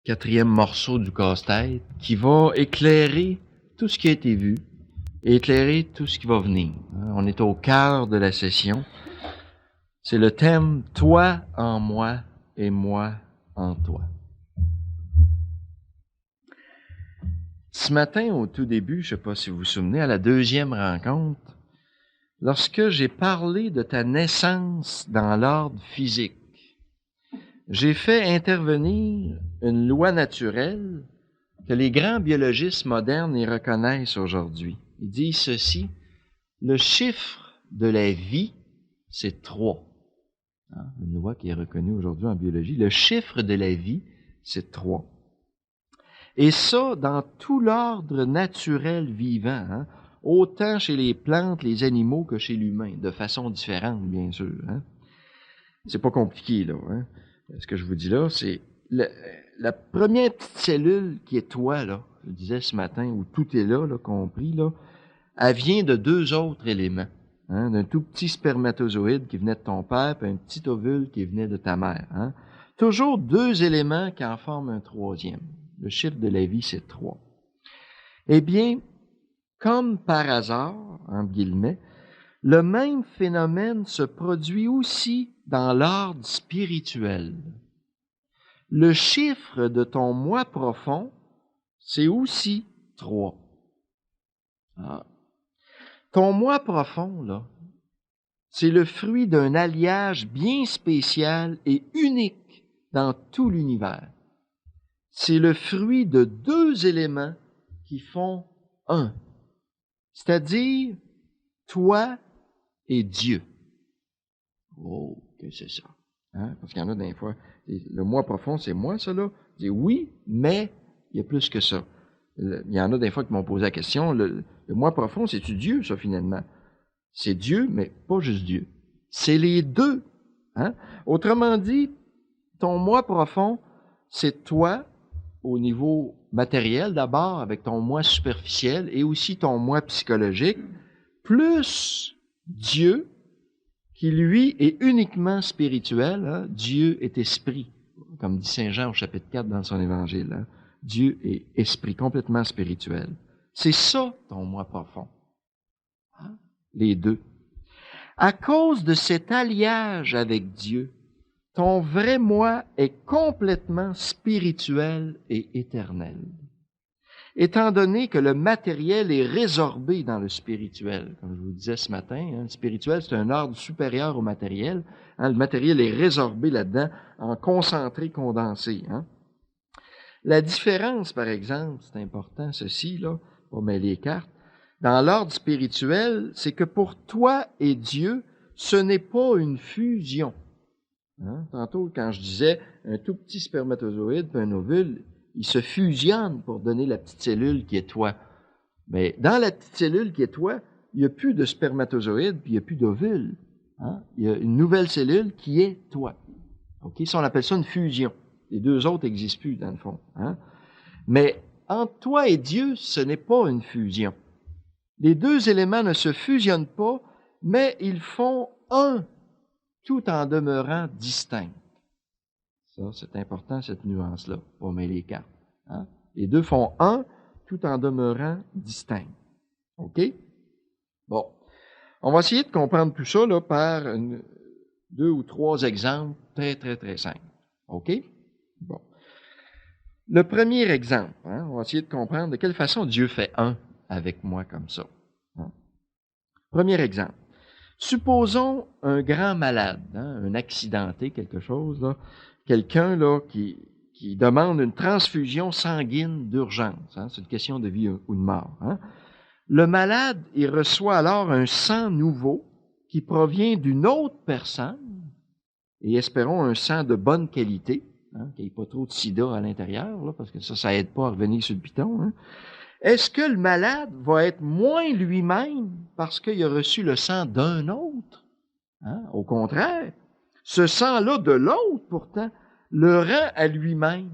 quatrième morceau du casse-tête qui va éclairer tout ce qui a été vu et éclairer tout ce qui va venir. On est au cœur de la session. C'est le thème « Toi en moi et moi en toi ». Ce matin, au tout début, je ne sais pas si vous vous souvenez, à la deuxième rencontre, lorsque j'ai parlé de ta naissance dans l'ordre physique, j'ai fait intervenir une loi naturelle que les grands biologistes modernes y reconnaissent aujourd'hui. Ils disent ceci: le chiffre de la vie, c'est 3. Une loi qui est reconnue aujourd'hui en biologie. Le chiffre de la vie, c'est 3. Et ça, dans tout l'ordre naturel vivant, autant chez les plantes, les animaux que chez l'humain, de façon différente, bien sûr. C'est pas compliqué, là. Ce que je vous dis là, c'est la première petite cellule qui est toi, là, je disais ce matin, où tout est là, compris, là, elle vient de 2 autres éléments. D'un tout petit spermatozoïde qui venait de ton père, puis un petit ovule qui venait de ta mère. Toujours 2 éléments qui en forment un troisième. Le chiffre de la vie, c'est 3. Eh bien, comme par hasard, entre guillemets, le même phénomène se produit aussi dans l'ordre spirituel. Le chiffre de ton moi profond, c'est aussi 3. Ton moi profond, là, c'est le fruit d'un alliage bien spécial et unique dans tout l'univers. C'est le fruit de 2 éléments qui font un, c'est-à-dire toi et Dieu. Oh, que c'est ça. Parce qu'il y en a des fois, le moi profond, c'est moi, ça là. Je dis oui, mais il y a plus que ça. Il y en a des fois qui m'ont posé la question, le moi profond, c'est-tu Dieu, ça, finalement? C'est Dieu, mais pas juste Dieu. C'est les 2. Autrement dit, ton moi profond, c'est toi, au niveau matériel d'abord, avec ton moi superficiel, et aussi ton moi psychologique, plus Dieu, qui lui est uniquement spirituel. Dieu est esprit, comme dit Saint Jean au chapitre 4 dans son évangile. Dieu est esprit, complètement spirituel. C'est ça ton moi profond. Les 2. À cause de cet alliage avec Dieu, ton vrai moi est complètement spirituel et éternel. Étant donné que le matériel est résorbé dans le spirituel, comme je vous le disais ce matin, le spirituel, c'est un ordre supérieur au matériel. Le matériel est résorbé là-dedans, en concentré, condensé. La différence, par exemple, c'est important, ceci, là, on met les cartes, dans l'ordre spirituel, c'est que pour toi et Dieu, ce n'est pas une fusion. Tantôt, quand je disais un tout petit spermatozoïde puis un ovule, ils se fusionnent pour donner la petite cellule qui est toi. Mais dans la petite cellule qui est toi, il n'y a plus de spermatozoïde puis il n'y a plus d'ovule. Il y a une nouvelle cellule qui est toi. OK? Ça, on appelle ça une fusion. Les 2 autres n'existent plus, dans le fond. Mais entre toi et Dieu, ce n'est pas une fusion. Les 2 éléments ne se fusionnent pas, mais ils font un, tout en demeurant distincts. Ça, c'est important, cette nuance-là, pour mettre les cartes. Les 2 font un, tout en demeurant distincts. OK? Bon. On va essayer de comprendre tout ça là, par 2 ou 3 exemples très, très, très simples. OK? Bon. Le premier exemple, on va essayer de comprendre de quelle façon Dieu fait un avec moi comme ça. Premier exemple. Supposons un grand malade, un accidenté, quelque chose, là, quelqu'un là, qui demande une transfusion sanguine d'urgence. C'est une question de vie ou de mort. Le malade, il reçoit alors un sang nouveau qui provient d'une autre personne, et espérons un sang de bonne qualité, qu'il n'y ait pas trop de sida à l'intérieur, là, parce que ça aide pas à revenir sur le piton. Est-ce que le malade va être moins lui-même parce qu'il a reçu le sang d'un autre? Au contraire, ce sang-là de l'autre, pourtant, le rend à lui-même,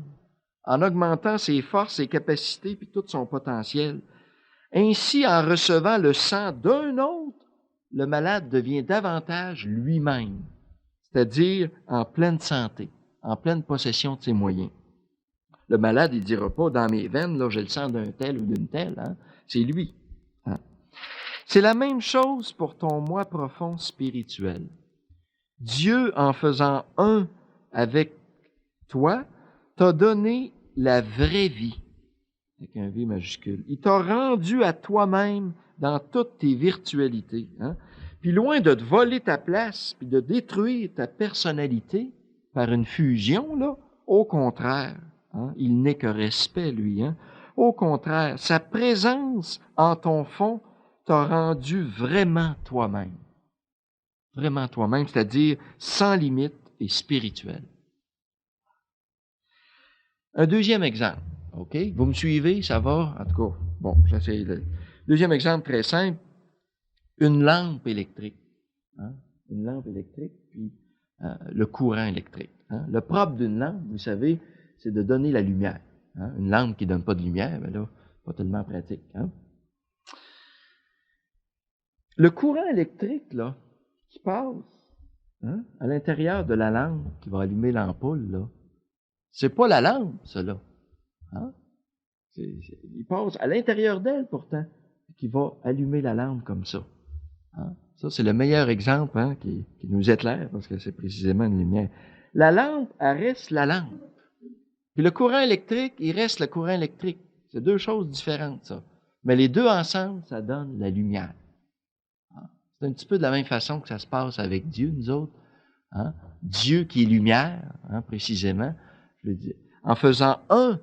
en augmentant ses forces, ses capacités, puis tout son potentiel. Ainsi, en recevant le sang d'un autre, le malade devient davantage lui-même, c'est-à-dire en pleine santé, en pleine possession de ses moyens. Le malade, il dira pas, dans mes veines, là, j'ai le sang d'un tel ou d'une telle. Hein? C'est lui. Hein? C'est la même chose pour ton moi profond spirituel. Dieu, en faisant un avec toi, t'a donné la vraie vie, avec un V majuscule. Il t'a rendu à toi-même dans toutes tes virtualités. Hein? Puis loin de te voler ta place, puis de détruire ta personnalité par une fusion, là, au contraire, hein, il n'est que respect, lui. Hein? Au contraire, sa présence en ton fond t'a rendu vraiment toi-même. Vraiment toi-même, c'est-à-dire sans limite et spirituel. Un deuxième exemple, OK? Vous me suivez, ça va? En tout cas, bon, j'essaie. Deuxième exemple très simple, une lampe électrique. Hein? Une lampe électrique, puis le courant électrique. Hein? Le propre d'une lampe, vous savez, c'est de donner la lumière. Hein? Une lampe qui ne donne pas de lumière, ben là, pas tellement pratique. Hein? Le courant électrique, là, qui passe hein, à l'intérieur de la lampe, qui va allumer l'ampoule, là, c'est pas la lampe, ça, là. Hein? Il passe à l'intérieur d'elle, pourtant, qui va allumer la lampe comme ça. Hein? Ça, c'est le meilleur exemple hein, qui nous éclaire, parce que c'est précisément une lumière. La lampe, elle reste la lampe. Puis le courant électrique, il reste le courant électrique. C'est deux choses différentes, ça. Mais les deux ensemble, ça donne la lumière. Hein? C'est un petit peu de la même façon que ça se passe avec Dieu, nous autres. Hein? Dieu qui est lumière, hein, précisément. Je veux dire, en faisant un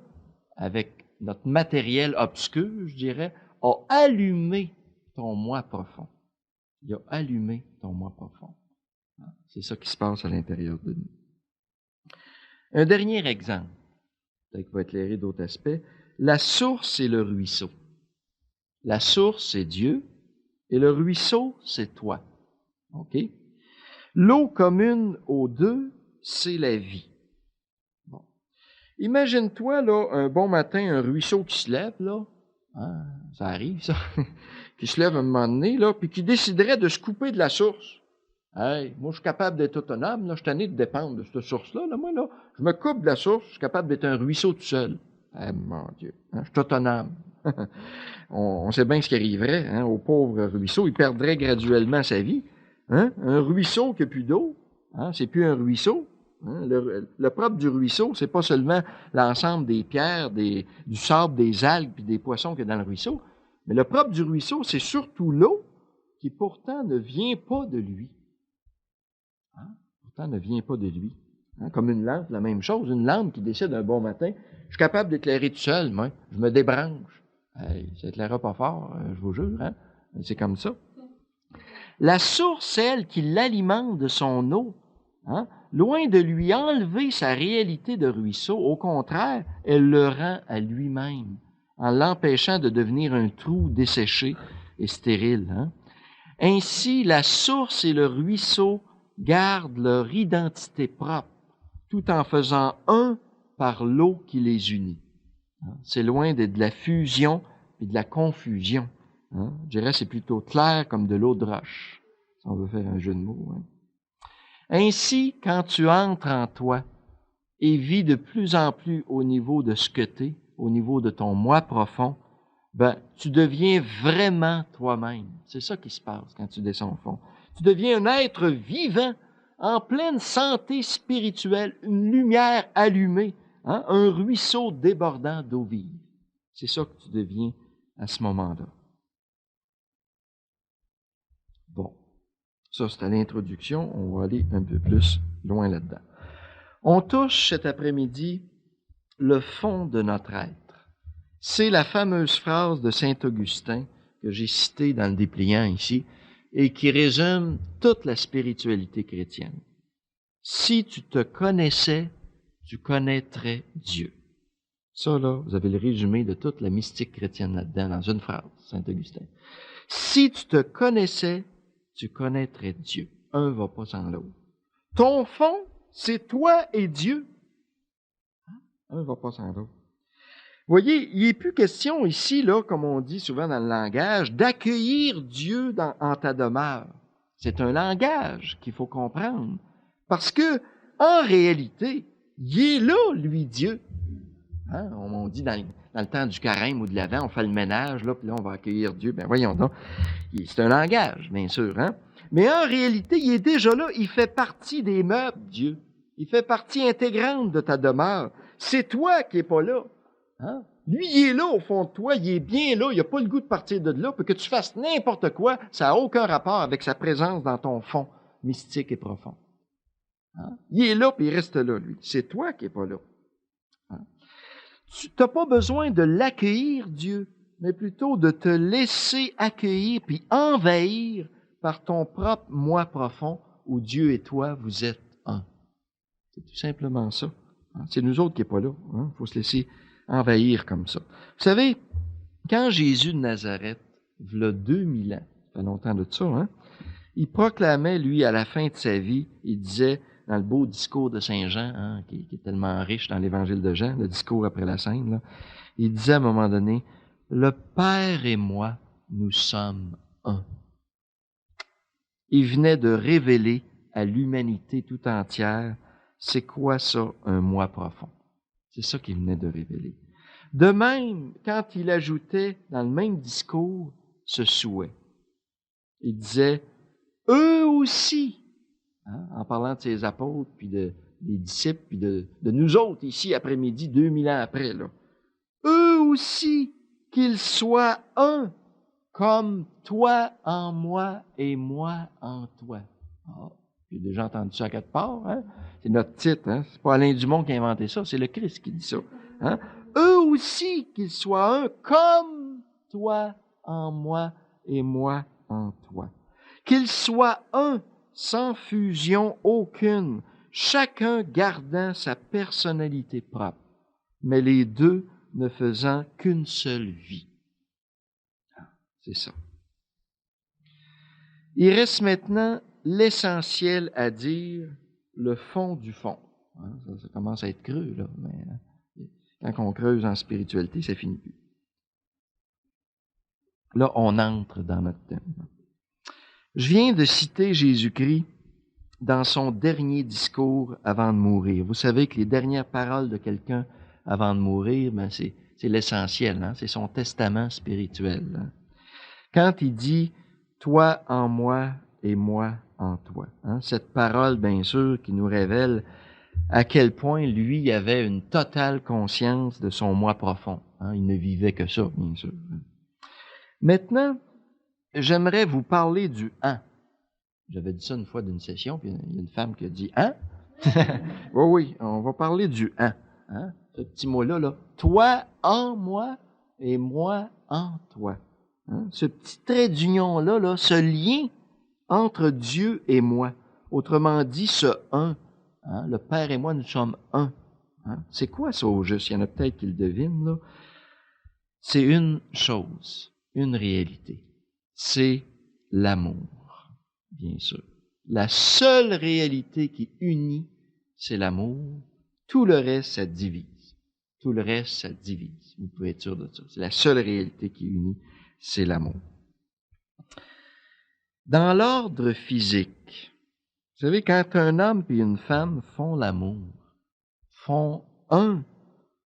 avec notre matériel obscur, je dirais, a allumé ton moi profond. Il a allumé ton moi profond. C'est ça qui se passe à l'intérieur de nous. Un dernier exemple, peut-être qu'il va éclairer d'autres aspects. La source et le ruisseau. La source, c'est Dieu, et le ruisseau, c'est toi. OK? L'eau commune aux deux, c'est la vie. Bon. Imagine-toi, là, un bon matin, un ruisseau qui se lève, là. Hein, ça arrive, ça. Qui se lève à un moment donné, là, puis qui déciderait de se couper de la source. Hey, moi, je suis capable d'être autonome, là, je suis tanné de dépendre de cette source-là, là, moi, là, je me coupe de la source, je suis capable d'être un ruisseau tout seul. Eh, mon Dieu, hein, je suis autonome. On sait bien ce qui arriverait, hein, au pauvre ruisseau, il perdrait graduellement sa vie. Hein? Un ruisseau qui n'a plus d'eau, hein, c'est plus un ruisseau. Hein? Le propre du ruisseau, c'est pas seulement l'ensemble des pierres, du sable, des algues, puis des poissons qu'il y a dans le ruisseau, mais le propre du ruisseau, c'est surtout l'eau qui pourtant ne vient pas de lui. Hein? Pourtant ne vient pas de lui. Hein? Comme une lampe, la même chose. Une lampe qui décide un bon matin, je suis capable d'éclairer tout seul, moi. Je me débranche. Hey, ça éclairera pas fort, je vous jure. Hein? C'est comme ça. La source, celle qui l'alimente de son eau, hein? Loin de lui enlever sa réalité de ruisseau, au contraire, elle le rend à lui-même, en l'empêchant de devenir un trou desséché et stérile. Hein? Ainsi, la source et le ruisseau gardent leur identité propre, tout en faisant un par l'eau qui les unit. C'est loin de la fusion et de la confusion. Hein? Je dirais que c'est plutôt clair comme de l'eau de roche, si on veut faire un jeu de mots. Hein? Ainsi, quand tu entres en toi et vis de plus en plus au niveau de ce que tu es, au niveau de ton moi profond, ben, tu deviens vraiment toi-même. C'est ça qui se passe quand tu descends au fond. Tu deviens un être vivant, en pleine santé spirituelle, une lumière allumée, hein, un ruisseau débordant d'eau vive. C'est ça que tu deviens à ce moment-là. Bon, ça c'est à l'introduction, on va aller un peu plus loin là-dedans. On touche cet après-midi le fond de notre être. C'est la fameuse phrase de saint Augustin que j'ai citée dans le dépliant ici et qui résume toute la spiritualité chrétienne. Si tu te connaissais, tu connaîtrais Dieu. Ça, là, vous avez le résumé de toute la mystique chrétienne là-dedans, dans une phrase, saint Augustin. Si tu te connaissais, tu connaîtrais Dieu. Un va pas sans l'autre. Ton fond, c'est toi et Dieu. Un va pas sans l'autre. Vous voyez, il n'est plus question ici, là, comme on dit souvent dans le langage, d'accueillir Dieu en ta demeure. C'est un langage qu'il faut comprendre. Parce que, en réalité, il est là, lui, Dieu. Hein? On dit dans le temps du carême ou de l'Avent, on fait le ménage, là, puis là, on va accueillir Dieu. Ben voyons donc. C'est un langage, bien sûr. Hein? Mais en réalité, il est déjà là. Il fait partie des meubles, Dieu. Il fait partie intégrante de ta demeure. C'est toi qui n'es pas là. Hein? Lui, il est là au fond de toi. Il est bien là. Il n'a pas le goût de partir de là. Puis que tu fasses n'importe quoi, ça n'a aucun rapport avec sa présence dans ton fond mystique et profond. Hein? Il est là, puis il reste là, lui. C'est toi qui n'es pas là. Hein? Tu n'as pas besoin de l'accueillir, Dieu, mais plutôt de te laisser accueillir puis envahir par ton propre moi profond où Dieu et toi, vous êtes un. C'est tout simplement ça. Hein? C'est nous autres qui n'est pas là. Il faut se laisser envahir comme ça. Vous savez, quand Jésus de Nazareth, il y a 2000 ans, ça fait longtemps de ça, hein, il proclamait, lui, à la fin de sa vie, il disait, dans le beau discours de Saint Jean, hein, qui est tellement riche dans l'Évangile de Jean, le discours après la scène, là, il disait à un moment donné, « Le Père et moi, nous sommes un. » Il venait de révéler à l'humanité tout entière, c'est quoi ça, un moi profond? C'est ça qu'il venait de révéler. De même, quand il ajoutait dans le même discours ce souhait, il disait, eux aussi, hein, en parlant de ses apôtres, puis des disciples, puis de nous autres ici après-midi, 2000 ans après, là, eux aussi, qu'ils soient un, comme toi en moi et moi en toi. Ah, j'ai déjà entendu ça à quelque part, hein? C'est notre titre, hein? C'est pas Alain Dumont qui a inventé ça, c'est le Christ qui dit ça. Hein? Eux aussi, qu'ils soient un, comme toi en moi et moi en toi. Qu'ils soient un, sans fusion aucune, chacun gardant sa personnalité propre, mais les deux ne faisant qu'une seule vie. C'est ça. Il reste maintenant l'essentiel à dire, le fond du fond. Hein, ça commence à être creux, là, mais quand on creuse en spiritualité, ça finit plus. Là, on entre dans notre thème. Je viens de citer Jésus-Christ dans son dernier discours avant de mourir. Vous savez que les dernières paroles de quelqu'un avant de mourir, ben c'est l'essentiel, hein? C'est son testament spirituel. Hein? Quand il dit « Toi en moi et moi en toi hein? », cette parole, bien sûr, qui nous révèle à quel point lui avait une totale conscience de son moi profond. Hein? Il ne vivait que ça, bien sûr. Maintenant, j'aimerais vous parler du « un ». J'avais dit ça une fois d'une session, puis il y a une femme qui a dit « Hein? » Oui, on va parler du « un ». Hein? Ce petit mot-là, là. Toi en moi et moi en toi. Hein? Ce petit trait d'union-là, là, ce lien entre Dieu et moi. Autrement dit, ce un. Hein? Le Père et moi, nous sommes un. Hein? C'est quoi ça au juste? Il y en a peut-être qui le devinent, là. C'est une chose, une réalité. C'est l'amour, bien sûr. La seule réalité qui unit, c'est l'amour. Tout le reste, ça divise. Tout le reste, ça divise. Vous pouvez être sûr de ça. C'est la seule réalité qui unit, c'est l'amour. Dans l'ordre physique, vous savez, quand un homme et une femme font l'amour, font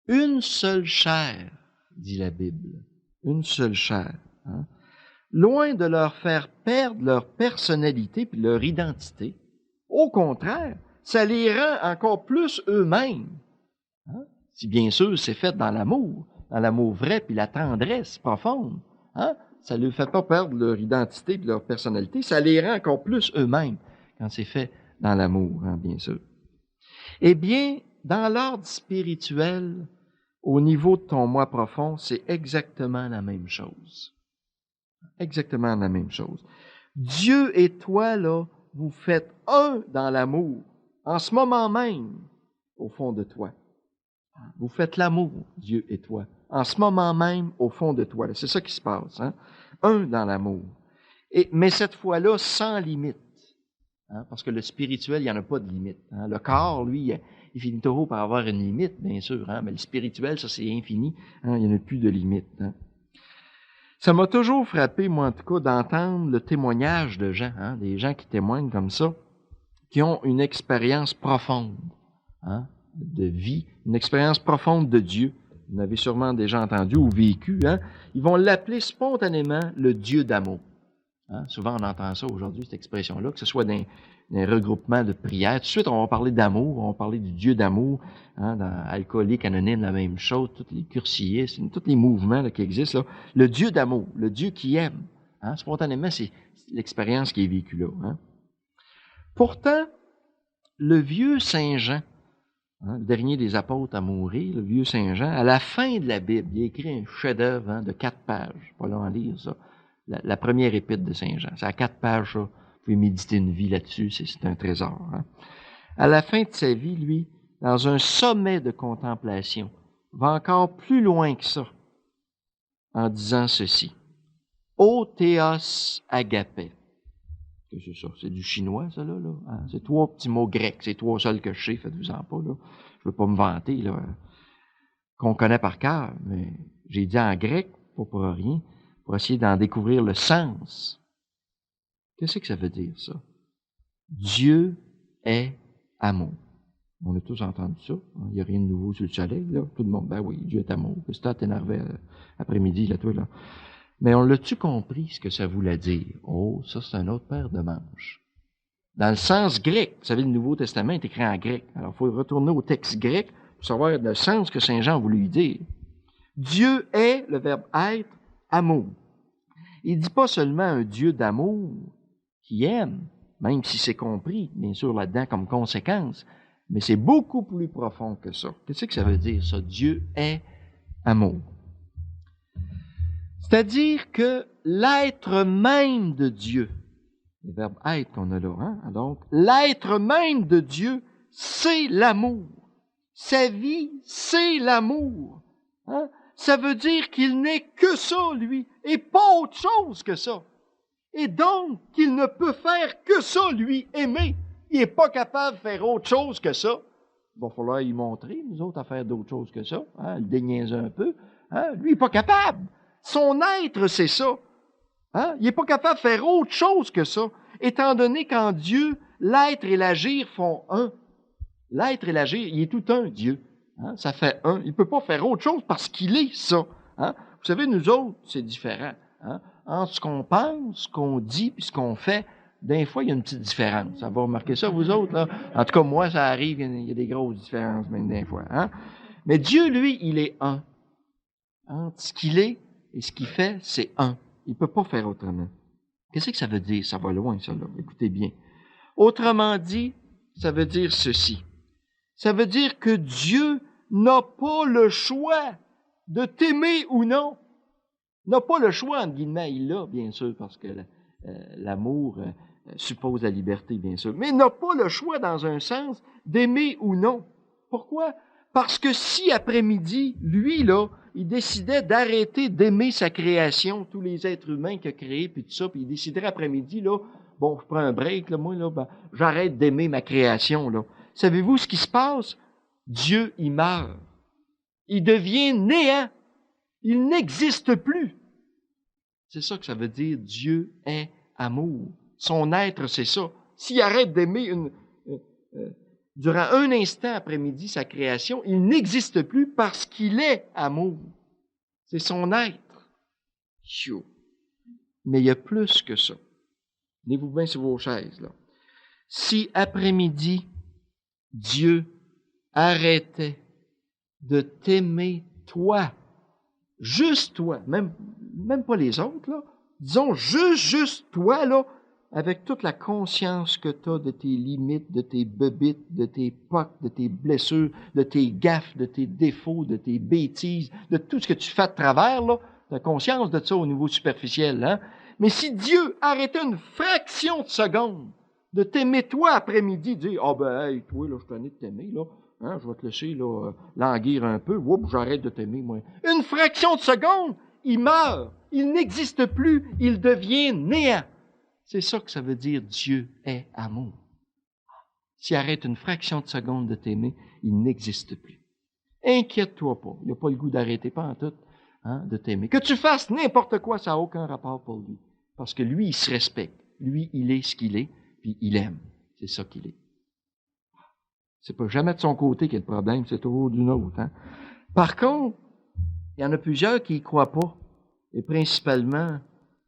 une seule chair, dit la Bible, une seule chair. Hein? Loin de leur faire perdre leur personnalité puis leur identité, au contraire, ça les rend encore plus eux-mêmes. Hein? Si bien sûr c'est fait dans l'amour vrai puis la tendresse profonde. Hein? Ça ne leur fait pas perdre leur identité et leur personnalité, ça les rend encore plus eux-mêmes quand c'est fait dans l'amour, hein, bien sûr. Eh bien, dans l'ordre spirituel, au niveau de ton moi profond, c'est exactement la même chose. Exactement la même chose. Dieu et toi, là, vous faites un dans l'amour, en ce moment même, au fond de toi. Vous faites l'amour, Dieu et toi, en ce moment même, au fond de toi. C'est ça qui se passe, hein? Un dans l'amour. Mais cette fois-là, sans limite. Hein? Parce que le spirituel, il n'y en a pas de limite. Hein? Le corps, lui, il finit toujours par avoir une limite, bien sûr. Hein? Mais le spirituel, ça, c'est infini. Hein? Il n'y en a plus de limite. Hein? Ça m'a toujours frappé, moi, en tout cas, d'entendre le témoignage de gens, hein? Des gens qui témoignent comme ça, qui ont une expérience profonde, hein? De vie, une expérience profonde de Dieu, Vous en avez sûrement déjà entendu ou vécu. Hein? Ils vont l'appeler spontanément le Dieu d'amour. Hein? Souvent, on entend ça aujourd'hui, cette expression-là, que ce soit dans un regroupement de prières. Tout de suite, on va parler d'amour, on va parler du Dieu d'amour. Hein? Dans Alcoolique Anonyme, la même chose, tous les cursillistes, tous les mouvements là, qui existent. Là. Le Dieu d'amour, le Dieu qui aime. Hein? Spontanément, c'est l'expérience qui est vécue là. Hein? Pourtant, le vieux Saint Jean, hein, le dernier des apôtres à mourir, le vieux Saint Jean, à la fin de la Bible, il a écrit un chef-d'œuvre de 4 pages. Pas long à lire, ça. La première épître de Saint Jean. C'est à 4 pages, ça. Vous pouvez méditer une vie là-dessus, c'est un trésor. Hein. À la fin de sa vie, lui, dans un sommet de contemplation, va encore plus loin que ça, en disant ceci. Ô théos agapé. C'est ça, c'est du chinois, ça, là. Hein? C'est 3 petits mots grecs, c'est 3 seuls que je sais, faites-vous-en pas, là. Je veux pas me vanter, là, qu'on connaît par cœur, mais j'ai dit en grec, pas pour rien, pour essayer d'en découvrir le sens. Qu'est-ce que ça veut dire, ça? Dieu est amour. On a tous entendu ça. Il n'y a rien de nouveau sur le soleil, là. Tout le monde, ben oui, Dieu est amour. Qu'est-ce que t'es énervé après-midi, là, toi, là? Mais on l'a-tu compris, ce que ça voulait dire? Oh, ça, c'est un autre paire de manches. Dans le sens grec, vous savez, le Nouveau Testament est écrit en grec. Alors, il faut retourner au texte grec pour savoir le sens que Saint Jean a voulu dire. Dieu est, le verbe être, amour. Il ne dit pas seulement un Dieu d'amour qui aime, même si c'est compris, bien sûr, là-dedans comme conséquence, mais c'est beaucoup plus profond que ça. Qu'est-ce que ça veut dire, ça? Dieu est amour. C'est-à-dire que l'être même de Dieu, le verbe être qu'on a là, hein? Donc, l'être même de Dieu, c'est l'amour. Sa vie, c'est l'amour. Hein? Ça veut dire qu'il n'est que ça, lui, et pas autre chose que ça. Et donc, qu'il ne peut faire que ça, lui, aimer. Il n'est pas capable de faire autre chose que ça. Il va falloir y montrer, nous autres, à faire d'autres choses que ça. Hein? Le déniaiser un peu. Hein? Lui, il n'est pas capable. Son être, c'est ça. Hein? Il n'est pas capable de faire autre chose que ça, étant donné qu'en Dieu, l'être et l'agir font un. L'être et l'agir, il est tout un, Dieu. Hein? Ça fait un. Il ne peut pas faire autre chose parce qu'il est ça. Hein? Vous savez, nous autres, c'est différent. Hein? Entre ce qu'on pense, ce qu'on dit, puis ce qu'on fait, des fois, il y a une petite différence. Ça va remarquer ça, vous autres, là? En tout cas, moi, ça arrive, il y a des grosses différences, même des fois. Hein? Mais Dieu, lui, il est un. Entre ce qu'il est et ce qu'il fait, c'est un. Il ne peut pas faire autrement. Qu'est-ce que ça veut dire? Ça va loin, ça, là. Écoutez bien. Autrement dit, ça veut dire ceci. Ça veut dire que Dieu n'a pas le choix de t'aimer ou non. N'a pas le choix, entre guillemets. Il l'a, bien sûr, parce que l'amour suppose la liberté, bien sûr. Mais n'a pas le choix, dans un sens, d'aimer ou non. Pourquoi? Parce que si après-midi, lui, là, il décidait d'arrêter d'aimer sa création, tous les êtres humains qu'il a créés, puis tout ça, puis il déciderait après-midi, là, bon, je prends un break, là, moi, là, ben, j'arrête d'aimer ma création, là. Savez-vous ce qui se passe? Dieu, il meurt. Il devient néant. Il n'existe plus. C'est ça que ça veut dire, Dieu est amour. Son être, c'est ça. S'il arrête d'aimer durant un instant après-midi sa création, il n'existe plus parce qu'il est amour. C'est son être. Chou. Mais il y a plus que ça. Tenez-vous bien sur vos chaises, là. Si après-midi, Dieu arrêtait de t'aimer toi, juste toi, même pas les autres, là, disons juste toi, là, avec toute la conscience que tu as de tes limites, de tes bebites, de tes pocs, de tes blessures, de tes gaffes, de tes défauts, de tes bêtises, de tout ce que tu fais de travers, là, tu as conscience de ça au niveau superficiel, hein? Mais si Dieu arrêtait une fraction de seconde de t'aimer toi après-midi, dire « Ah ben, hey, toi, là, je suis tanné de t'aimer, là, hein, je vais te laisser là, languir un peu, oups, j'arrête de t'aimer, moi. » Une fraction de seconde, il meurt, il n'existe plus, il devient néant. C'est ça que ça veut dire Dieu est amour. S'il arrête une fraction de seconde de t'aimer, il n'existe plus. Inquiète-toi pas, il n'a pas le goût d'arrêter, pas en tout, hein, de t'aimer. Que tu fasses n'importe quoi, ça n'a aucun rapport pour lui. Parce que lui, il se respecte. Lui, il est ce qu'il est, puis il aime. C'est ça qu'il est. C'est pas jamais de son côté qu'il y a le problème, c'est toujours d'une autre. Hein? Par contre, il y en a plusieurs qui y croient pas. Et principalement,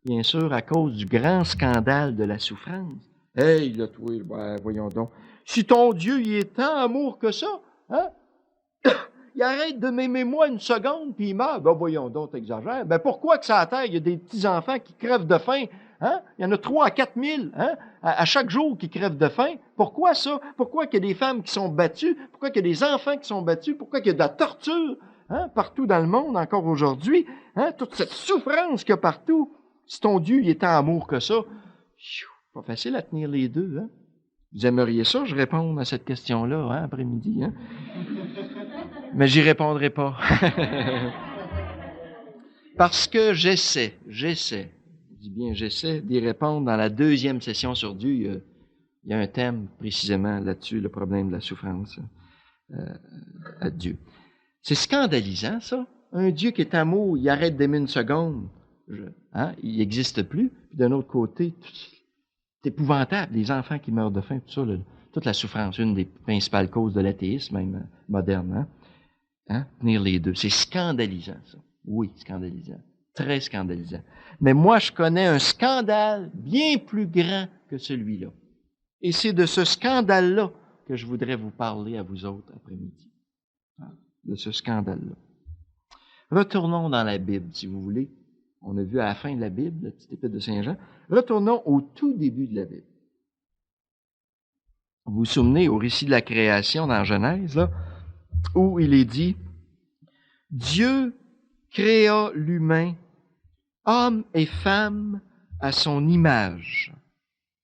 bien sûr, à cause du grand scandale de la souffrance. Hey, là, toi, ben, voyons donc. Si ton Dieu, il est tant amour que ça, hein? Il arrête de m'aimer moi une seconde, puis il meurt. Ben, voyons donc, t'exagères. Ben, pourquoi que ça à terre, il y a des petits-enfants qui crèvent de faim? Hein? Il y en a 3 à 4 000, hein? À chaque jour qui crèvent de faim. Pourquoi ça? Pourquoi qu'il y a des femmes qui sont battues? Pourquoi qu'il y a des enfants qui sont battus? Pourquoi qu'il y a de la torture, hein? Partout dans le monde, encore aujourd'hui? Hein? Toute cette souffrance qu'il y a partout. Si ton Dieu, il est tant amour que ça, pas facile à tenir les deux, hein? Vous aimeriez ça, je réponde à cette question-là, hein, après-midi, hein? Mais j'y répondrai pas. Parce que j'essaie, je dis bien j'essaie d'y répondre dans la 2e session sur Dieu. Il y a un thème précisément là-dessus, le problème de la souffrance à Dieu. C'est scandalisant, ça. Un Dieu qui est amour, il arrête d'aimer une seconde. Il n'existe plus. Puis d'un autre côté, c'est épouvantable, les enfants qui meurent de faim, tout ça, toute la souffrance, une des principales causes de l'athéisme, même moderne. Tenir les deux. C'est scandalisant, ça. Oui, scandalisant. Très scandalisant. Mais moi, je connais un scandale bien plus grand que celui-là. Et c'est de ce scandale-là que je voudrais vous parler à vous autres après-midi. De ce scandale-là. Retournons dans la Bible, si vous voulez. On a vu à la fin de la Bible, la petite épître de Saint Jean. Retournons au tout début de la Bible. Vous vous souvenez au récit de la création dans Genèse, là, où il est dit « Dieu créa l'humain, homme et femme, à son image. »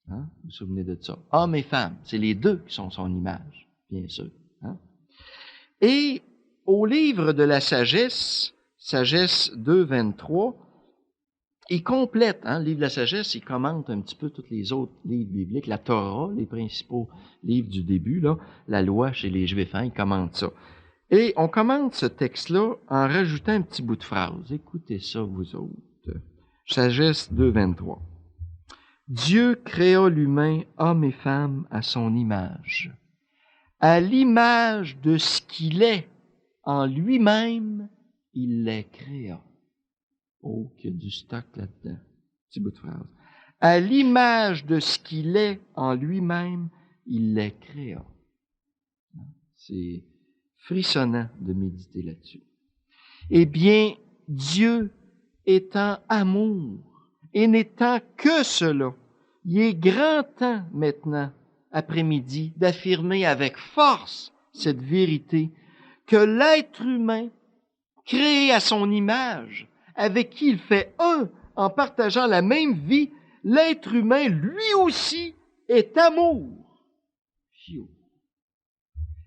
Vous vous souvenez de ça? Homme et femme, c'est les deux qui sont son image, bien sûr. Et au livre de la sagesse, Sagesse 2, 23, il complète, le livre de la sagesse, il commente un petit peu tous les autres livres bibliques, la Torah, les principaux livres du début, là, la loi chez les Juifs, il commente ça. Et on commente ce texte-là en rajoutant un petit bout de phrase. Écoutez ça, vous autres. Sagesse 2, 23. Dieu créa l'humain, homme et femme, à son image. À l'image de ce qu'il est en lui-même, il les créa. Oh, qu'il y a du stock là-dedans. Petit bout de phrase. À l'image de ce qu'il est en lui-même, il les créa. C'est frissonnant de méditer là-dessus. Eh bien, Dieu étant amour et n'étant que cela, il est grand temps maintenant, après-midi, d'affirmer avec force cette vérité que l'être humain, créé à son image, avec qui il fait un en partageant la même vie, l'être humain, lui aussi, est amour.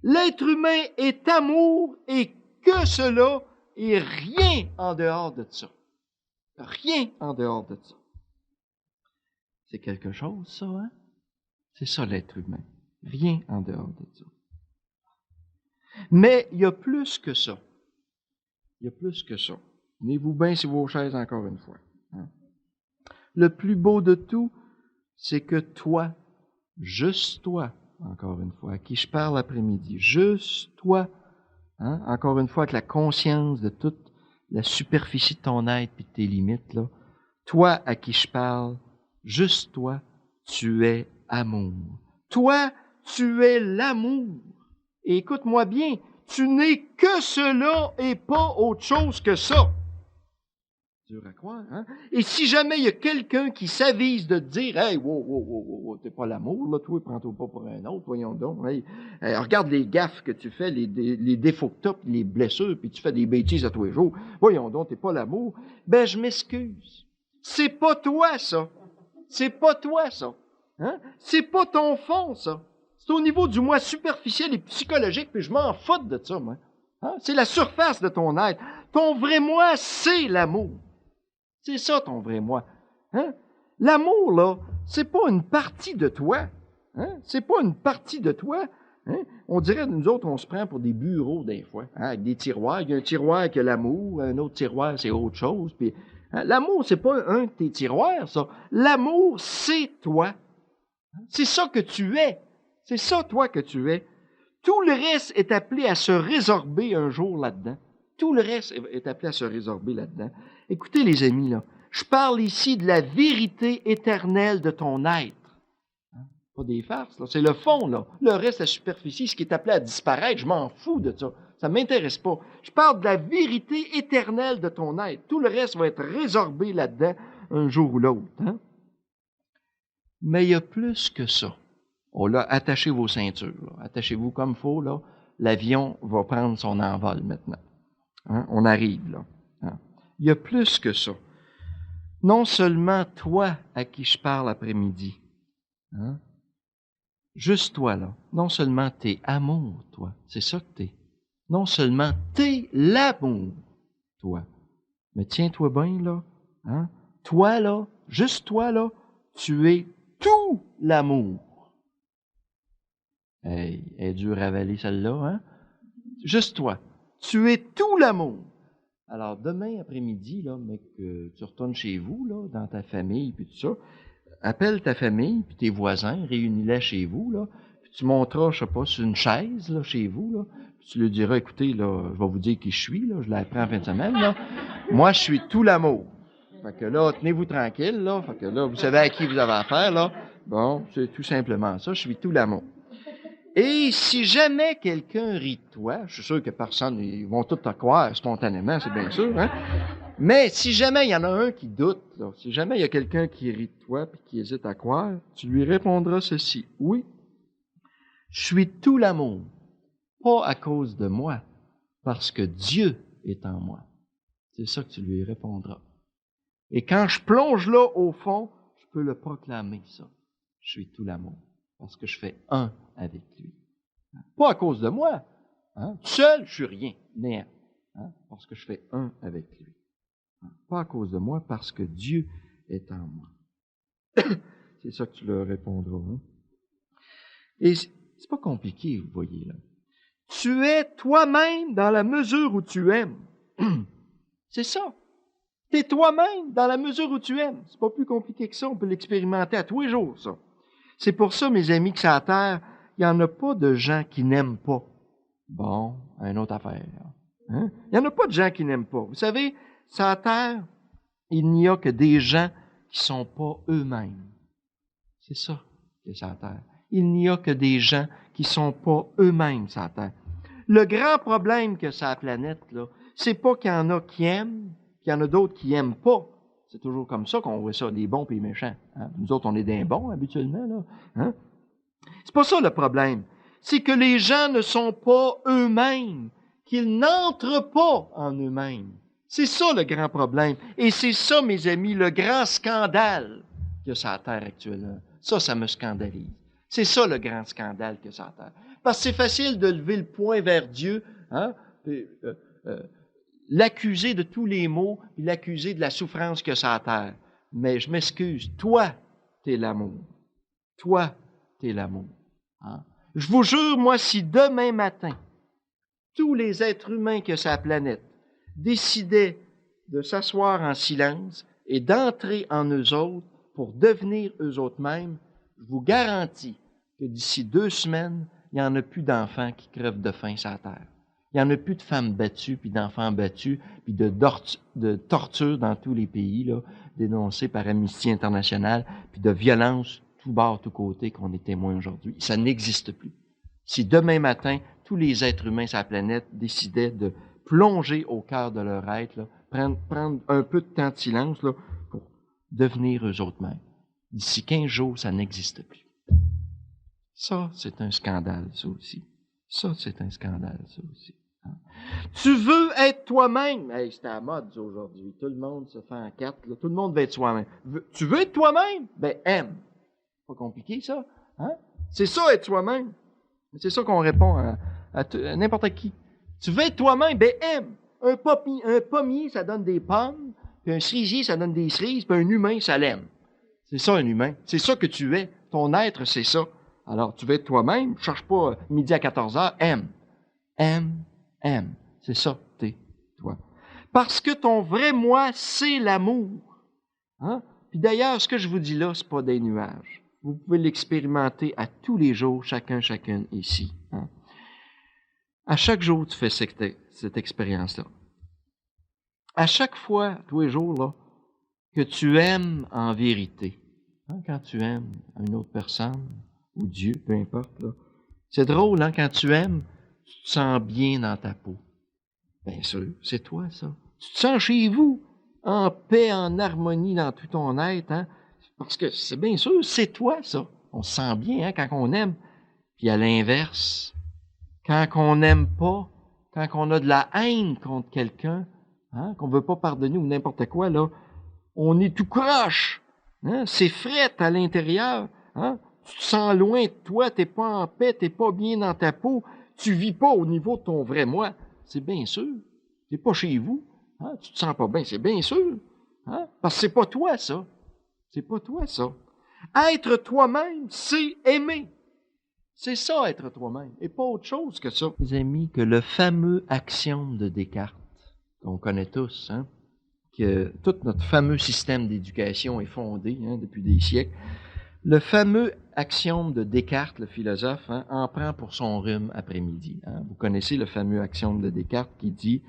L'être humain est amour et que cela et rien en dehors de ça. Rien en dehors de ça. C'est quelque chose, ça, hein? C'est ça, l'être humain. Rien en dehors de ça. Mais il y a plus que ça. Il y a plus que ça. Tenez-vous bien sur vos chaises encore une fois. Le plus beau de tout, c'est que toi, juste toi, encore une fois, à qui je parle après-midi, juste toi, encore une fois, avec la conscience de toute la superficie de ton être et de tes limites, là, toi à qui je parle, juste toi, tu es amour. Toi, tu es l'amour. Et écoute-moi bien, tu n'es que cela et pas autre chose que ça. Dur à croire, hein? Et si jamais il y a quelqu'un qui s'avise de te dire « Hey, wow, t'es pas l'amour, là, toi, prends-toi pas pour un autre, voyons donc. Hey, regarde les gaffes que tu fais, les défauts que t'as, les blessures, puis tu fais des bêtises à tous les jours. Voyons donc, t'es pas l'amour. » Ben, je m'excuse. C'est pas toi, ça. C'est pas toi, ça. Hein? C'est pas ton fond, ça. C'est au niveau du moi superficiel et psychologique, puis je m'en fous de ça, moi. Hein? C'est la surface de ton être. Ton vrai moi, c'est l'amour. C'est ça ton vrai moi. Hein? L'amour, là, c'est pas une partie de toi. Hein? C'est pas une partie de toi. Hein? On dirait, nous autres, on se prend pour des bureaux des fois, avec des tiroirs. Il y a un tiroir qui a l'amour, un autre tiroir, c'est autre chose. Puis, l'amour, c'est pas un de tes tiroirs, ça. L'amour, c'est toi. C'est ça que tu es. C'est ça, toi, que tu es. Tout le reste est appelé à se résorber un jour là-dedans. Tout le reste est appelé à se résorber là-dedans. Écoutez, les amis, là, je parle ici de la vérité éternelle de ton être. Pas des farces, là. C'est le fond, là. Le reste, la superficie, ce qui est appelé à disparaître, je m'en fous de ça. Ça ne m'intéresse pas. Je parle de la vérité éternelle de ton être. Tout le reste va être résorbé là-dedans un jour ou l'autre. Hein? Mais il y a plus que ça. Oh là, attachez vos ceintures. Là. Attachez-vous comme il faut. Là. L'avion va prendre son envol maintenant. Hein? On arrive là. Hein? Il y a plus que ça. Non seulement toi à qui je parle après-midi, hein? Juste toi, là. Non seulement t'es amour, toi. C'est ça que t'es. Non seulement t'es l'amour, toi. Mais tiens-toi bien, là. Hein? Toi, là, juste toi, là, tu es tout l'amour. Hey, elle est dure à avaler, celle-là, hein? Juste toi. Tu es tout l'amour. Alors, demain après-midi, là, mais que tu retournes chez vous, là, dans ta famille, puis tout ça, appelle ta famille, puis tes voisins, réunis-les chez vous, là, puis tu monteras, je sais pas, sur une chaise, là, chez vous, là, puis tu leur diras, écoutez, là, je vais vous dire qui je suis, là, je l'apprends en fin de semaine, là. Moi, je suis tout l'amour. Fait que là, tenez-vous tranquille, là, fait que là, vous savez à qui vous avez affaire, là. Bon, c'est tout simplement ça, je suis tout l'amour. Et si jamais quelqu'un rit de toi, je suis sûr que personne, ils vont tous te croire spontanément, c'est bien sûr, hein. Mais si jamais il y en a un qui doute, là, si jamais il y a quelqu'un qui rit de toi et qui hésite à croire, tu lui répondras ceci. Oui, je suis tout l'amour, pas à cause de moi, parce que Dieu est en moi. C'est ça que tu lui répondras. Et quand je plonge là au fond, je peux le proclamer, ça. Je suis tout l'amour, parce que je fais un avec lui. Pas à cause de moi. Hein? Seul, je suis rien, néant. Hein? Parce que je fais un avec lui. Pas à cause de moi, parce que Dieu est en moi. C'est ça que tu leur répondras. Hein? Et c'est pas compliqué, vous voyez, là. Tu es toi-même dans la mesure où tu aimes. C'est ça. Tu es toi-même dans la mesure où tu aimes. C'est pas plus compliqué que ça. On peut l'expérimenter à tous les jours, ça. C'est pour ça, mes amis, que sur la terre, il n'y en a pas de gens qui n'aiment pas. Bon, une autre affaire. Hein? Il n'y en a pas de gens qui n'aiment pas. Vous savez, sur la terre, il n'y a que des gens qui ne sont pas eux-mêmes. C'est ça que c'est la terre. Il n'y a que des gens qui ne sont pas eux-mêmes sur la terre. Le grand problème que ça la planète, là, c'est pas qu'il y en a qui aiment, qu'il y en a d'autres qui n'aiment pas. C'est toujours comme ça qu'on voit ça, des bons et des méchants. Hein? Nous autres, on est des bons habituellement. Là. Hein? C'est pas ça le problème. C'est que les gens ne sont pas eux-mêmes, qu'ils n'entrent pas en eux-mêmes. C'est ça le grand problème. Et c'est ça, mes amis, le grand scandale qu'il y a sur la terre actuellement. Ça me scandalise. C'est ça le grand scandale qu'il y a sur la terre. Parce que c'est facile de lever le poing vers Dieu, hein, l'accuser de tous les maux, et l'accuser de la souffrance qu'il y a sur la terre. Mais je m'excuse, toi, t'es l'amour. Toi, t'es l'amour. Hein? Je vous jure, moi, si demain matin, tous les êtres humains que sur la planète décidaient de s'asseoir en silence et d'entrer en eux autres pour devenir eux autres mêmes, je vous garantis que d'ici 2 semaines, il n'y en a plus d'enfants qui crèvent de faim sur la terre. Il n'y en a plus de femmes battues, puis d'enfants battus, puis de tortures dans tous les pays, là, dénoncées par Amnesty International, puis de violences tout bord, tout côté qu'on est témoin aujourd'hui. Ça n'existe plus. Si demain matin, tous les êtres humains sur la planète décidaient de plonger au cœur de leur être, là, prendre un peu de temps de silence là, pour devenir eux autres mêmes. D'ici 15 jours, ça n'existe plus. Ça, c'est un scandale, ça aussi. Ça, c'est un scandale, ça aussi. Hein? Tu veux être toi-même. Hey, c'est à la mode ça, aujourd'hui. Tout le monde se fait en 4. Là. Tout le monde veut être soi-même. Tu veux être toi-même? Ben, aime. Pas compliqué, ça. Hein? C'est ça, être soi-même. C'est ça qu'on répond à n'importe qui. Tu veux être toi-même? Ben, aime. Un pommier, ça donne des pommes. Puis un cerisier, ça donne des cerises. Puis un humain, ça l'aime. C'est ça, un humain. C'est ça que tu es. Ton être, c'est ça. Alors, tu veux être toi-même. Cherche pas midi à 14h. Aime. Aime. Aime. C'est ça, t'es toi. Parce que ton vrai moi, c'est l'amour. Hein? Puis d'ailleurs, ce que je vous dis là, c'est pas des nuages. Vous pouvez l'expérimenter à tous les jours, chacune ici. Hein? À chaque jour, tu fais cette expérience-là. À chaque fois, tous les jours, là, que tu aimes en vérité, hein, quand tu aimes une autre personne, ou Dieu, peu importe, là, c'est drôle, hein, quand tu aimes, tu te sens bien dans ta peau. Bien sûr, c'est toi, ça. Tu te sens chez vous, en paix, en harmonie dans tout ton être, hein, parce que c'est bien sûr, c'est toi, ça. On se sent bien, hein, quand on aime. Puis à l'inverse, quand on n'aime pas, quand on a de la haine contre quelqu'un, hein, qu'on veut pas pardonner ou n'importe quoi, là, on est tout croche. Hein? C'est frette à l'intérieur. Hein? Tu te sens loin de toi, t'es pas en paix, t'es pas bien dans ta peau, tu vis pas au niveau de ton vrai moi. C'est bien sûr. T'es pas chez vous. Hein? Tu te sens pas bien, c'est bien sûr. Hein? Parce que c'est pas toi, ça. C'est pas toi, ça. Être toi-même, c'est aimer. C'est ça, être toi-même, et pas autre chose que ça. Mes amis, que le fameux axiome de Descartes, qu'on connaît tous, hein, que tout notre fameux système d'éducation est fondé, hein, depuis des siècles, le fameux axiome de Descartes, le philosophe, hein, en prend pour son rhume après-midi. Hein. Vous connaissez le fameux axiome de Descartes qui dit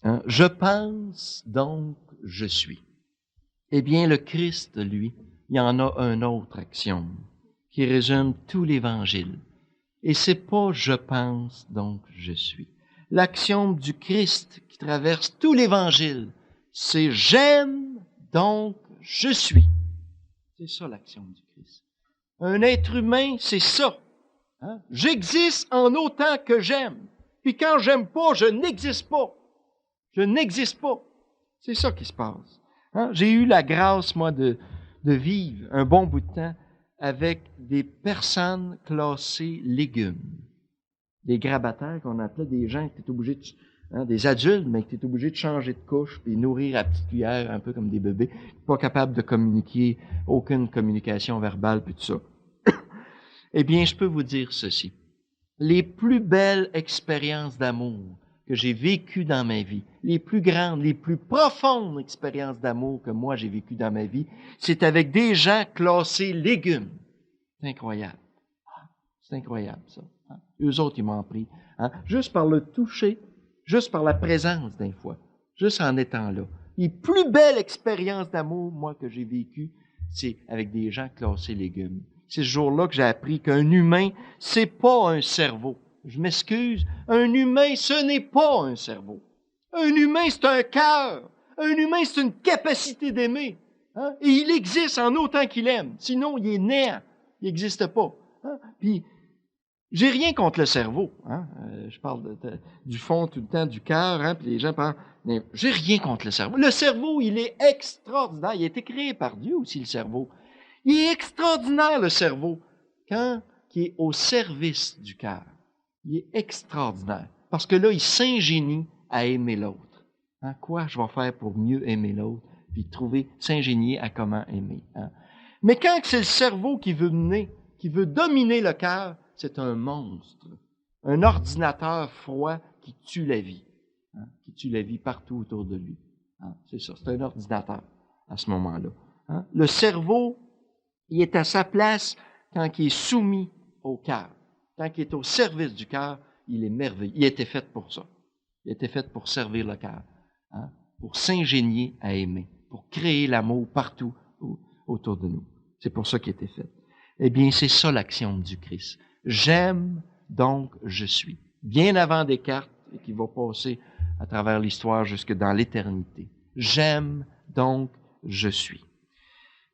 hein, « Je pense, donc je suis ». Eh bien, le Christ, lui, il y en a un autre axiome qui résume tout l'Évangile. Et c'est pas « je pense, donc je suis ». L'axiome du Christ qui traverse tout l'Évangile, c'est « j'aime, donc je suis ». C'est ça l'axiome du Christ. Un être humain, c'est ça. Hein? J'existe en autant que j'aime. Puis quand j'aime pas, je n'existe pas. Je n'existe pas. C'est ça qui se passe. Hein? J'ai eu la grâce, moi, de vivre un bon bout de temps avec des personnes classées légumes. Des grabataires qu'on appelait des gens qui étaient obligés de, hein, des adultes, mais qui étaient obligés de changer de couche puis nourrir à petite cuillère, un peu comme des bébés, pas capables de communiquer, aucune communication verbale, puis tout ça. Eh bien, je peux vous dire ceci. Les plus belles expériences d'amour que j'ai vécues dans ma vie, les plus grandes, les plus profondes expériences d'amour que moi j'ai vécues dans ma vie, c'est avec des gens classés légumes. C'est incroyable. C'est incroyable, ça. Hein? Eux autres, ils m'ont pris. Hein? Juste par le toucher, juste par la présence d'un fois, juste en étant là. Les plus belles expériences d'amour, moi, que j'ai vécues, c'est avec des gens classés légumes. C'est ce jour-là que j'ai appris qu'un humain, c'est pas un cerveau. Je m'excuse. Un humain, ce n'est pas un cerveau. Un humain, c'est un cœur. Un humain, c'est une capacité d'aimer. Hein? Et il existe en autant qu'il aime. Sinon, il est néant. Il n'existe pas. Hein? Puis, j'ai rien contre le cerveau. Hein? Je parle du fond tout le temps, du cœur, hein? Puis les gens parlent. Mais j'ai rien contre le cerveau. Le cerveau, il est extraordinaire. Il a été créé par Dieu aussi, le cerveau. Il est extraordinaire, le cerveau, quand il est au service du cœur. Il est extraordinaire. Parce que là, il s'ingénie à aimer l'autre. Hein? Quoi je vais faire pour mieux aimer l'autre? Puis trouver, s'ingénier à comment aimer. Hein? Mais quand c'est le cerveau qui veut mener, qui veut dominer le cœur, c'est un monstre. Un ordinateur froid qui tue la vie. Hein? Qui tue la vie partout autour de lui. Hein? C'est ça, c'est un ordinateur à ce moment-là. Hein? Le cerveau, il est à sa place quand il est soumis au cœur. Quand il est au service du cœur, il est merveilleux. Il a été fait pour ça. Il a été fait pour servir le cœur. Hein? Pour s'ingénier à aimer. Pour créer l'amour partout autour de nous. C'est pour ça qu'il a été fait. Eh bien, c'est ça l'axiome du Christ. J'aime, donc je suis. Bien avant Descartes, et qui va passer à travers l'histoire jusque dans l'éternité. J'aime, donc je suis.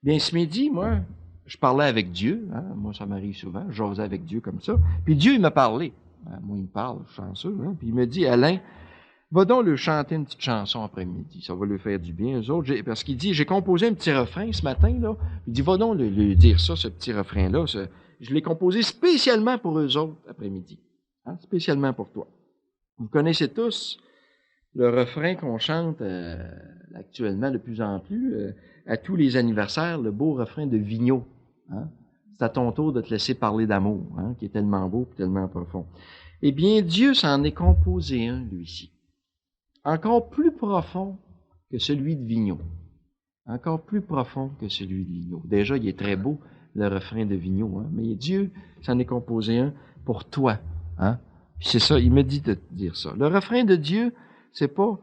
Bien, ce midi, moi, je parlais avec Dieu. Hein? Moi, ça m'arrive souvent. J'osais avec Dieu comme ça. Puis Dieu, il m'a parlé. Moi, il me parle, je suis chanceux. Hein? Puis il me dit, Alain, va donc lui chanter une petite chanson après-midi. Ça va lui faire du bien, eux autres. Parce qu'il dit, j'ai composé un petit refrain ce matin, là. Il dit, va donc lui dire ça, ce petit refrain-là. Je l'ai composé spécialement pour eux autres après-midi. Hein? Spécialement pour toi. Vous connaissez tous le refrain qu'on chante actuellement de plus en plus à tous les anniversaires, le beau refrain de Vigneault. Hein? C'est à ton tour de te laisser parler d'amour, hein, qui est tellement beau et tellement profond. Eh bien, Dieu s'en est composé un, lui-ci. Encore plus profond que celui de Vigneault. Encore plus profond que celui de Vigneault. Déjà, il est très beau, le refrain de Vigneault, hein, mais Dieu s'en est composé un pour toi. Hein? Puis c'est ça, il me dit de te dire ça. Le refrain de Dieu, c'est pas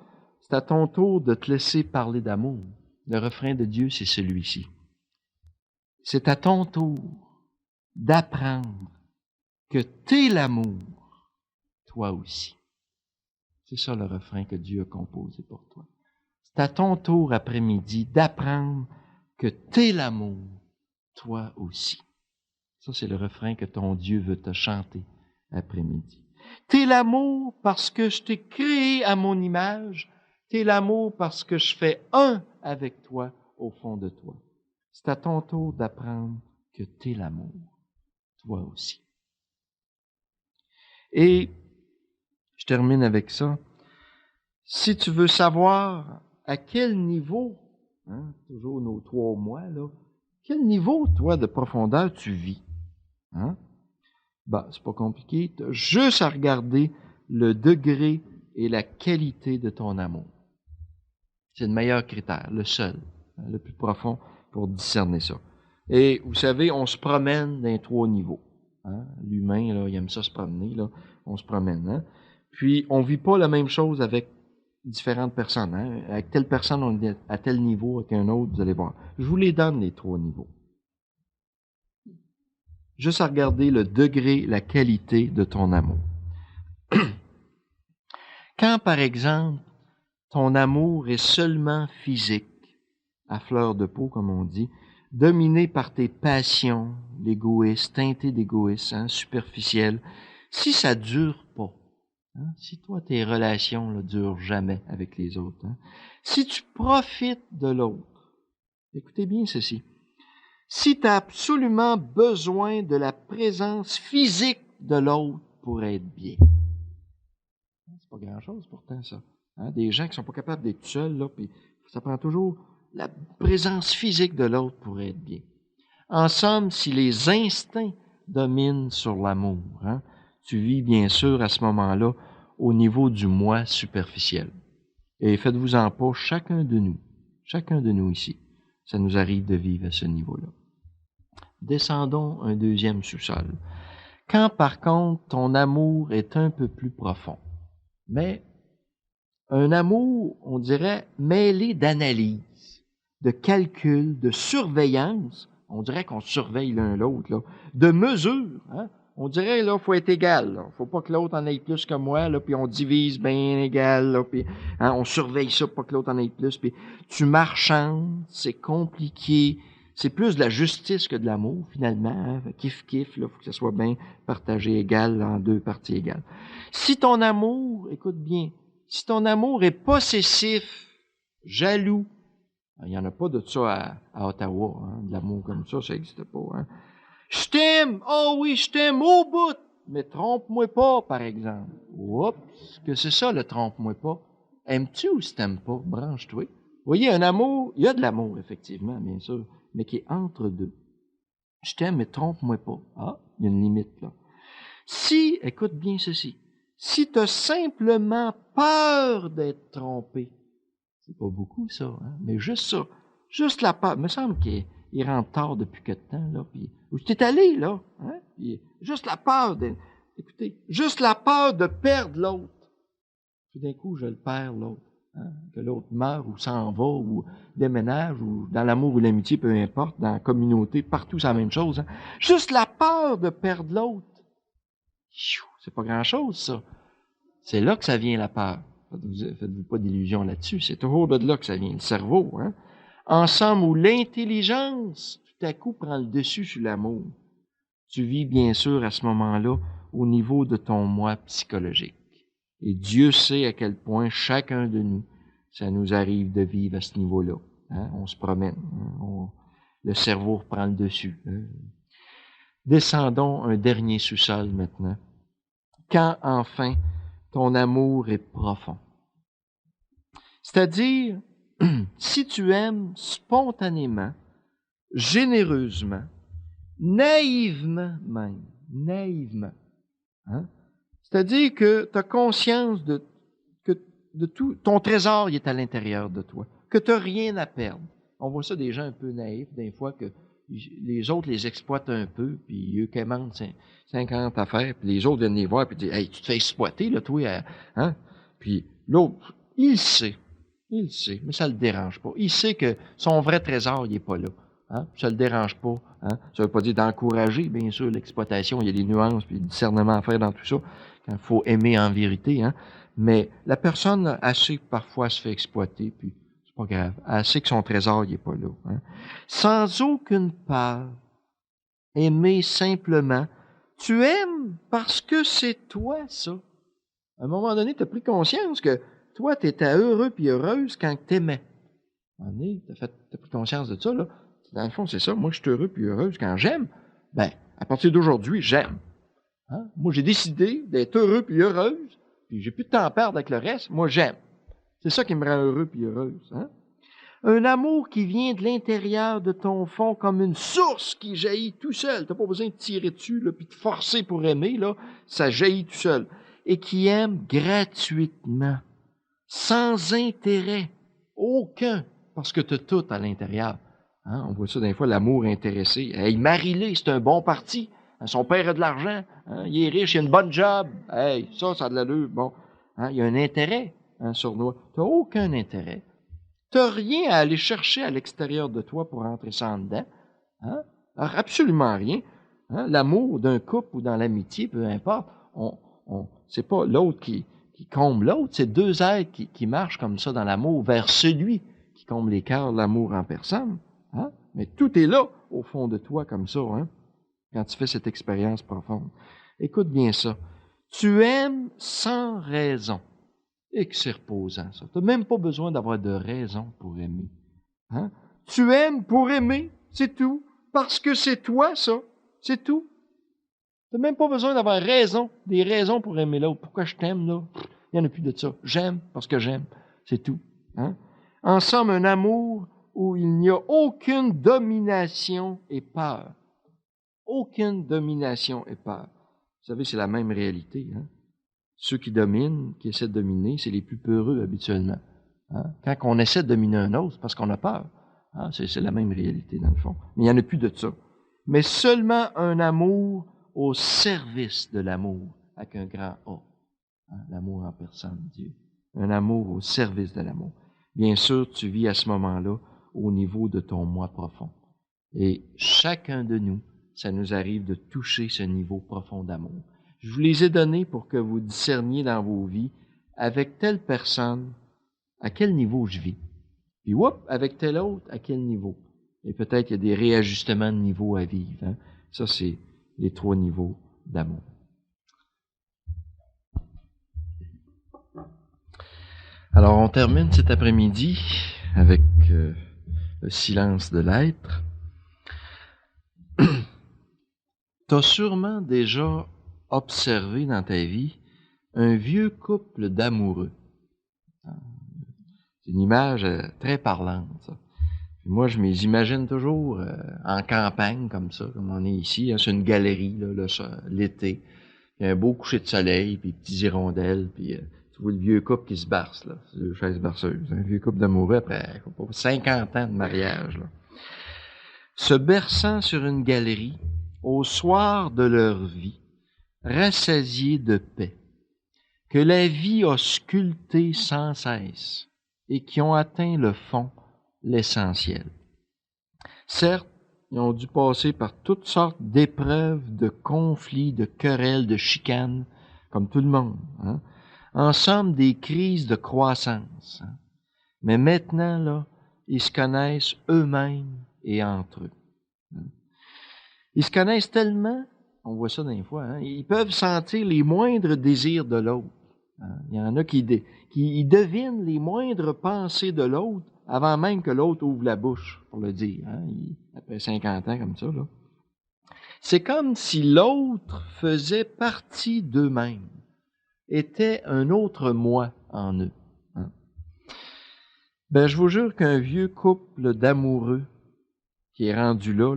C'est à ton tour de te laisser parler d'amour. Le refrain de Dieu, c'est celui-ci. C'est à ton tour d'apprendre que t'es l'amour, toi aussi. C'est ça le refrain que Dieu a composé pour toi. C'est à ton tour après-midi d'apprendre que t'es l'amour, toi aussi. Ça, c'est le refrain que ton Dieu veut te chanter après-midi. T'es l'amour parce que je t'ai créé à mon image. T'es l'amour parce que je fais un avec toi au fond de toi. C'est à ton tour d'apprendre que t'es l'amour, toi aussi. Et je termine avec ça. Si tu veux savoir à quel niveau, toujours nos 3 mois, là, quel niveau, toi, de profondeur tu vis? C'est pas compliqué. Tu as juste à regarder le degré et la qualité de ton amour. C'est le meilleur critère, le seul, le plus profond pour discerner ça. Et vous savez, on se promène dans les 3 niveaux. L'humain, là, il aime ça se promener, là. On se promène. Puis, on vit pas la même chose avec différentes personnes. Avec telle personne, on est à tel niveau, avec un autre, vous allez voir. Je vous les donne, les 3 niveaux. Juste à regarder le degré, la qualité de ton amour. Quand, par exemple, ton amour est seulement physique, à fleur de peau, comme on dit, dominé par tes passions, l'égoïsme, teinté d'égoïsme, superficiel, si ça dure pas, si toi, tes relations ne durent jamais avec les autres, si tu profites de l'autre, écoutez bien ceci, si tu as absolument besoin de la présence physique de l'autre pour être bien, c'est pas grand-chose pourtant ça. Des gens qui sont pas capables d'être seuls, là, puis ça prend toujours la présence physique de l'autre pour être bien. En somme, si les instincts dominent sur l'amour, tu vis bien sûr à ce moment-là au niveau du moi superficiel. Et faites-vous-en pas, chacun de nous ici, ça nous arrive de vivre à ce niveau-là. Descendons un deuxième sous-sol. Quand par contre ton amour est un peu plus profond, mais un amour, on dirait, mêlé d'analyse, de calcul, de surveillance. On dirait qu'on surveille l'un l'autre, là. De mesure, On dirait, là, faut être égal, là. Faut pas que l'autre en ait plus que moi, là, puis on divise bien égal, là, puis on surveille ça pour pas que l'autre en ait plus, puis tu marchandes, c'est compliqué. C'est plus de la justice que de l'amour, finalement. Kiff-kiff, là, faut que ça soit bien partagé égal en 2 parties égales. Si ton amour, écoute bien, si ton amour est possessif, jaloux, il n'y en a pas de ça à Ottawa, de l'amour comme ça n'existe pas. Je t'aime, oh oui, je t'aime au bout, mais trompe-moi pas, par exemple. Oups, que c'est ça le trompe-moi pas? Aimes-tu ou si t'aimes pas? Branche-toi. Vous voyez, un amour, il y a de l'amour, effectivement, bien sûr, mais qui est entre deux. Je t'aime, mais trompe-moi pas. Il y a une limite, là. Si, écoute bien ceci, si tu as simplement peur d'être trompé, c'est pas beaucoup ça, mais juste ça, juste la peur, il me semble qu'il rentre tard depuis quelque temps, là, puis où tu es allé, là, puis juste la peur écoutez, juste la peur de perdre l'autre. Tout d'un coup, je le perds, l'autre, que l'autre meurt ou s'en va ou déménage ou dans l'amour ou l'amitié, peu importe, dans la communauté, partout c'est la même chose. Juste la peur de perdre l'autre. C'est pas grand-chose, ça. C'est là que ça vient, la peur. Faites-vous pas d'illusions là-dessus. C'est toujours de là que ça vient, le cerveau. Ensemble où l'intelligence, tout à coup, prend le dessus sur l'amour. Tu vis, bien sûr, à ce moment-là, au niveau de ton moi psychologique. Et Dieu sait à quel point chacun de nous, ça nous arrive de vivre à ce niveau-là. On se promène. Le cerveau reprend le dessus. Descendons un dernier sous-sol maintenant. Quand, enfin, ton amour est profond. C'est-à-dire, si tu aimes spontanément, généreusement, naïvement même, c'est-à-dire que tu as conscience de tout, ton trésor il est à l'intérieur de toi, que tu n'as rien à perdre. On voit ça des gens un peu naïfs, des fois que les autres les exploitent un peu, puis eux commandent 50 affaires, puis les autres viennent les voir, puis disent « Hey, tu te fais exploiter, là, toi, Puis l'autre, il sait. Il le sait, mais ça le dérange pas. Il sait que son vrai trésor, il est pas là. Hein? Ça le dérange pas. Hein? Ça veut pas dire d'encourager, bien sûr, l'exploitation. Il y a des nuances puis du discernement à faire dans tout ça. Quand il faut aimer en vérité. Hein? Mais la personne, elle sait que parfois elle se fait exploiter, puis c'est pas grave. Elle sait que son trésor, il est pas là. Hein? Sans aucune peur, aimer simplement. Tu aimes parce que c'est toi, ça. À un moment donné, tu as pris conscience que toi, tu étais heureux puis heureuse quand tu aimais. À un moment donné, tu as pris conscience de ça, là. Dans le fond, c'est ça. Moi, je suis heureux puis heureuse quand j'aime. Ben, à partir d'aujourd'hui, j'aime. Hein? Moi, j'ai décidé d'être heureux puis heureuse, puis j'ai plus de temps à perdre avec le reste. Moi, j'aime. C'est ça qui me rend heureux puis heureuse. Hein? Un amour qui vient de l'intérieur de ton fond comme une source qui jaillit tout seul. Tu n'as pas besoin de tirer dessus là, puis de forcer pour aimer. Là. Ça jaillit tout seul. Et qui aime gratuitement, sans intérêt aucun, parce que tu as tout à l'intérieur. Hein? On voit ça des fois, l'amour intéressé. Hey, Marie-Lé, c'est un bon parti. Son père a de l'argent. Hein? Il est riche, il a une bonne job. Hey, ça a de l'allure. Bon, hein? Il y a un intérêt sournois. Tu n'as aucun intérêt. Tu n'as rien à aller chercher à l'extérieur de toi pour entrer ça en dedans. Hein? Alors, absolument rien. Hein? L'amour d'un couple ou dans l'amitié, peu importe, c'est pas l'autre qui comble l'autre, c'est deux êtres qui marchent comme ça dans l'amour vers celui qui comble les cœurs, l'amour en personne. Hein? Mais tout est là, au fond de toi, comme ça, hein? Quand tu fais cette expérience profonde. Écoute bien ça. Tu aimes sans raison. Et que c'est reposant, ça. Tu n'as même pas besoin d'avoir de raison pour aimer. Hein? Tu aimes pour aimer, c'est tout. Parce que c'est toi, ça. C'est tout. Tu n'as même pas besoin d'avoir raison, des raisons pour aimer l'autre. Pourquoi je t'aime, là? Il n'y en a plus de ça. J'aime parce que j'aime. C'est tout. Hein? En somme, un amour où il n'y a aucune domination et peur. Aucune domination et peur. Vous savez, c'est la même réalité. Hein? Ceux qui dominent, qui essaient de dominer, c'est les plus peureux habituellement. Hein? Quand on essaie de dominer un autre, c'est parce qu'on a peur. Hein? C'est la même réalité, dans le fond. Mais il n'y en a plus de ça. Mais seulement un amour au service de l'amour, avec un grand A. Hein? L'amour en personne, Dieu. Un amour au service de l'amour. Bien sûr, tu vis à ce moment-là au niveau de ton moi profond. Et chacun de nous, ça nous arrive de toucher ce niveau profond d'amour. Je vous les ai donnés pour que vous discerniez dans vos vies, avec telle personne, à quel niveau je vis. Puis, avec tel autre, à quel niveau. Et peut-être qu'il y a des réajustements de niveau à vivre. Hein? Ça, c'est les 3 niveaux d'amour. Alors, on termine cet après-midi avec le silence de l'être. Tu as sûrement déjà observé dans ta vie un vieux couple d'amoureux. C'est une image très parlante, ça. Puis moi, je m'imagine toujours en campagne, comme ça, comme on est ici, hein, sur une galerie, là, l'été. Il y a un beau coucher de soleil, puis des petits hirondelles, puis tu vois le vieux couple qui se berce, là. C'est deux chaises berceuses. Un vieux couple d'amoureux après 50 ans de mariage, là. Se berçant sur une galerie, au soir de leur vie, rassasiés de paix, que la vie a sculpté sans cesse et qui ont atteint le fond, l'essentiel. Certes, ils ont dû passer par toutes sortes d'épreuves, de conflits, de querelles, de chicanes, comme tout le monde. Hein? En somme, des crises de croissance. Hein? Mais maintenant, là, ils se connaissent eux-mêmes et entre eux. Hein? Ils se connaissent tellement, on voit ça des fois, hein, ils peuvent sentir les moindres désirs de l'autre. Hein. Il y en a qui devinent les moindres pensées de l'autre avant même que l'autre ouvre la bouche pour le dire. Hein, après 50 ans comme ça, là. C'est comme si l'autre faisait partie d'eux-mêmes, était un autre moi en eux. Hein. Ben, je vous jure qu'un vieux couple d'amoureux qui est rendu là,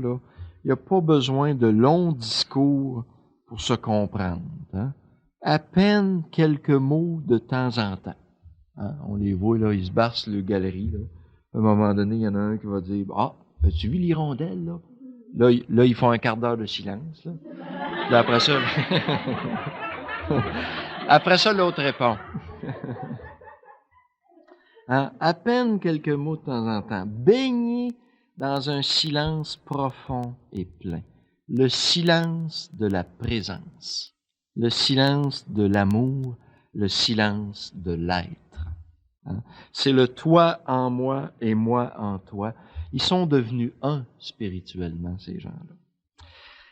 il n'y a pas besoin de longs discours pour se comprendre. Hein? À peine quelques mots de temps en temps. Hein? On les voit, là, ils se barrent sur le galerie. Là. À un moment donné, il y en a un qui va dire « Ah, as-tu vu l'hirondelle, là? » Là, ils font un quart d'heure de silence. Là. Puis après ça, après ça, l'autre répond. Hein? À peine quelques mots de temps en temps. Baigné dans un silence profond et plein. Le silence de la présence. Le silence de l'amour. Le silence de l'être. Hein? C'est le toi en moi et moi en toi. Ils sont devenus un spirituellement, ces gens-là.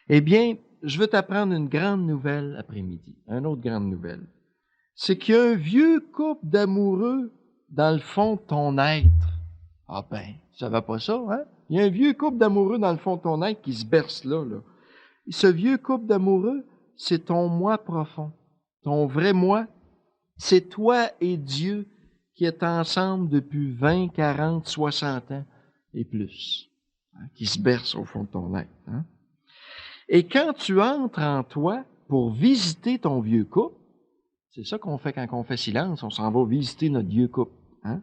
Eh bien, je veux t'apprendre une grande nouvelle après-midi. Une autre grande nouvelle. C'est qu'il y a un vieux couple d'amoureux dans le fond de ton être. Ah ben, tu savais pas ça, hein? Il y a un vieux couple d'amoureux dans le fond de ton être qui se berce là. Et ce vieux couple d'amoureux, c'est ton moi profond. Ton vrai moi, c'est toi et Dieu qui êtes ensemble depuis 20, 40, 60 ans et plus. Hein, qui se berce au fond de ton être. Hein? Et quand tu entres en toi pour visiter ton vieux couple, c'est ça qu'on fait quand on fait silence, on s'en va visiter notre vieux couple. Hein?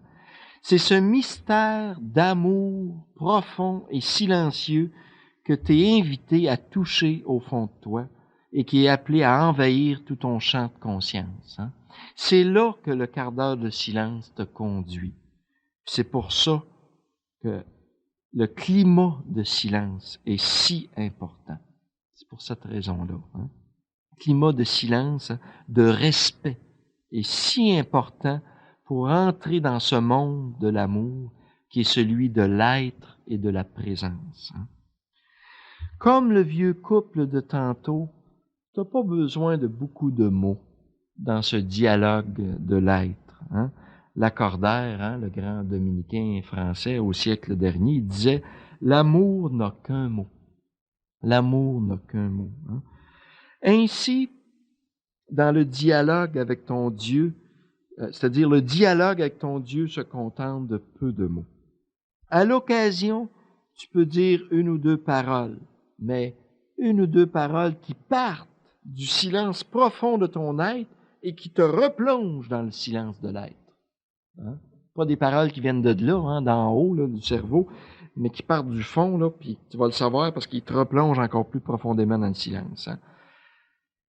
C'est ce mystère d'amour profond et silencieux que tu es invité à toucher au fond de toi et qui est appelé à envahir tout ton champ de conscience. Hein? C'est là que le quart d'heure de silence te conduit. C'est pour ça que le climat de silence est si important. C'est pour cette raison-là. Hein? Le climat de silence, de respect est si important pour entrer dans ce monde de l'amour qui est celui de l'être et de la présence. Hein? Comme le vieux couple de tantôt, tu n'as pas besoin de beaucoup de mots dans ce dialogue de l'être. Hein? Lacordaire, hein, le grand dominicain français au siècle dernier, il disait « L'amour n'a qu'un mot. L'amour n'a qu'un mot. Hein? » Ainsi, dans le dialogue avec ton Dieu, c'est-à-dire le dialogue avec ton Dieu se contente de peu de mots. À l'occasion, tu peux dire une ou deux paroles, mais une ou deux paroles qui partent du silence profond de ton être et qui te replongent dans le silence de l'être. Hein? Pas des paroles qui viennent de là, hein, d'en haut, là, du cerveau, mais qui partent du fond, là, puis tu vas le savoir parce qu'ils te replongent encore plus profondément dans le silence. Hein?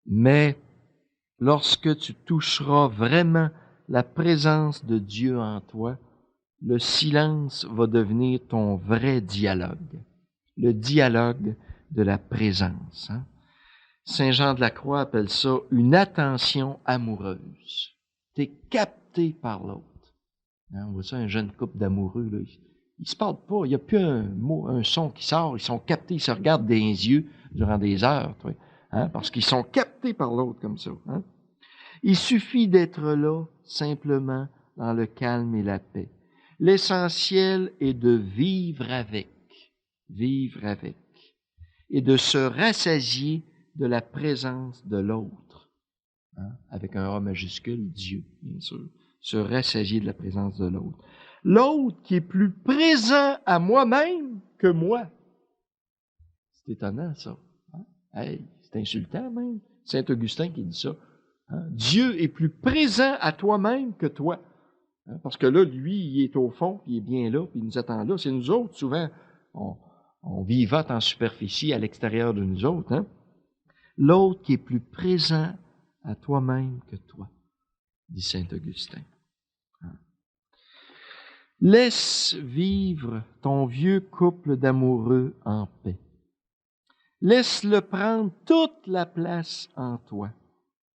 Mais lorsque tu toucheras vraiment la présence de Dieu en toi, le silence va devenir ton vrai dialogue, le dialogue de la présence. Hein? Saint Jean de la Croix appelle ça une attention amoureuse. Tu es capté par l'autre. Hein, on voit ça, un jeune couple d'amoureux, là, ils se parlent pas, il n'y a plus un mot, un son qui sort, ils sont captés, ils se regardent des yeux durant des heures, toi, hein, parce qu'ils sont captés par l'autre comme ça. Hein? Il suffit d'être là, simplement, dans le calme et la paix. L'essentiel est de vivre avec, et de se rassasier de la présence de l'autre, hein, avec un A majuscule, Dieu, bien sûr, se rassasier de la présence de l'autre. L'autre qui est plus présent à moi-même que moi. C'est étonnant, ça. Hein? Hey, c'est insultant, même. Saint Augustin qui dit ça. Hein? Dieu est plus présent à toi-même que toi. Hein? Parce que là, lui, il est au fond, puis il est bien là, puis il nous attend là. C'est nous autres, souvent, on vivote en superficie à l'extérieur de nous autres. Hein? L'autre qui est plus présent à toi-même que toi, dit Saint Augustin. Hein? Laisse vivre ton vieux couple d'amoureux en paix. Laisse-le prendre toute la place en toi.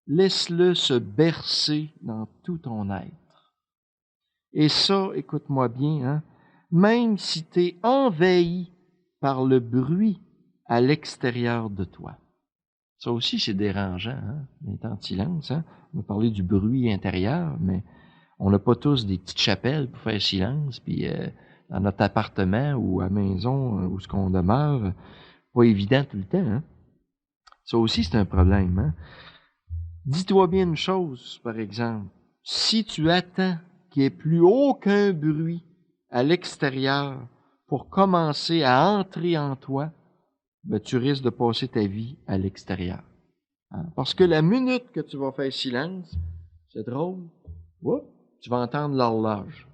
Laisse-le se bercer dans tout ton être. Et ça, écoute-moi bien, hein, même si tu es envahi par le bruit à l'extérieur de toi. Ça aussi, c'est dérangeant, hein, d'être en silence. Hein. On va parler du bruit intérieur, mais on n'a pas tous des petites chapelles pour faire silence, puis dans notre appartement ou à la maison où ce qu'on demeure, pas évident tout le temps. Hein. Ça aussi, c'est un problème. Hein. Dis-toi bien une chose, par exemple. Si tu attends qu'il n'y ait plus aucun bruit à l'extérieur pour commencer à entrer en toi, ben, tu risques de passer ta vie à l'extérieur. Hein? Parce que la minute que tu vas faire silence, c'est drôle, tu vas entendre l'horloge.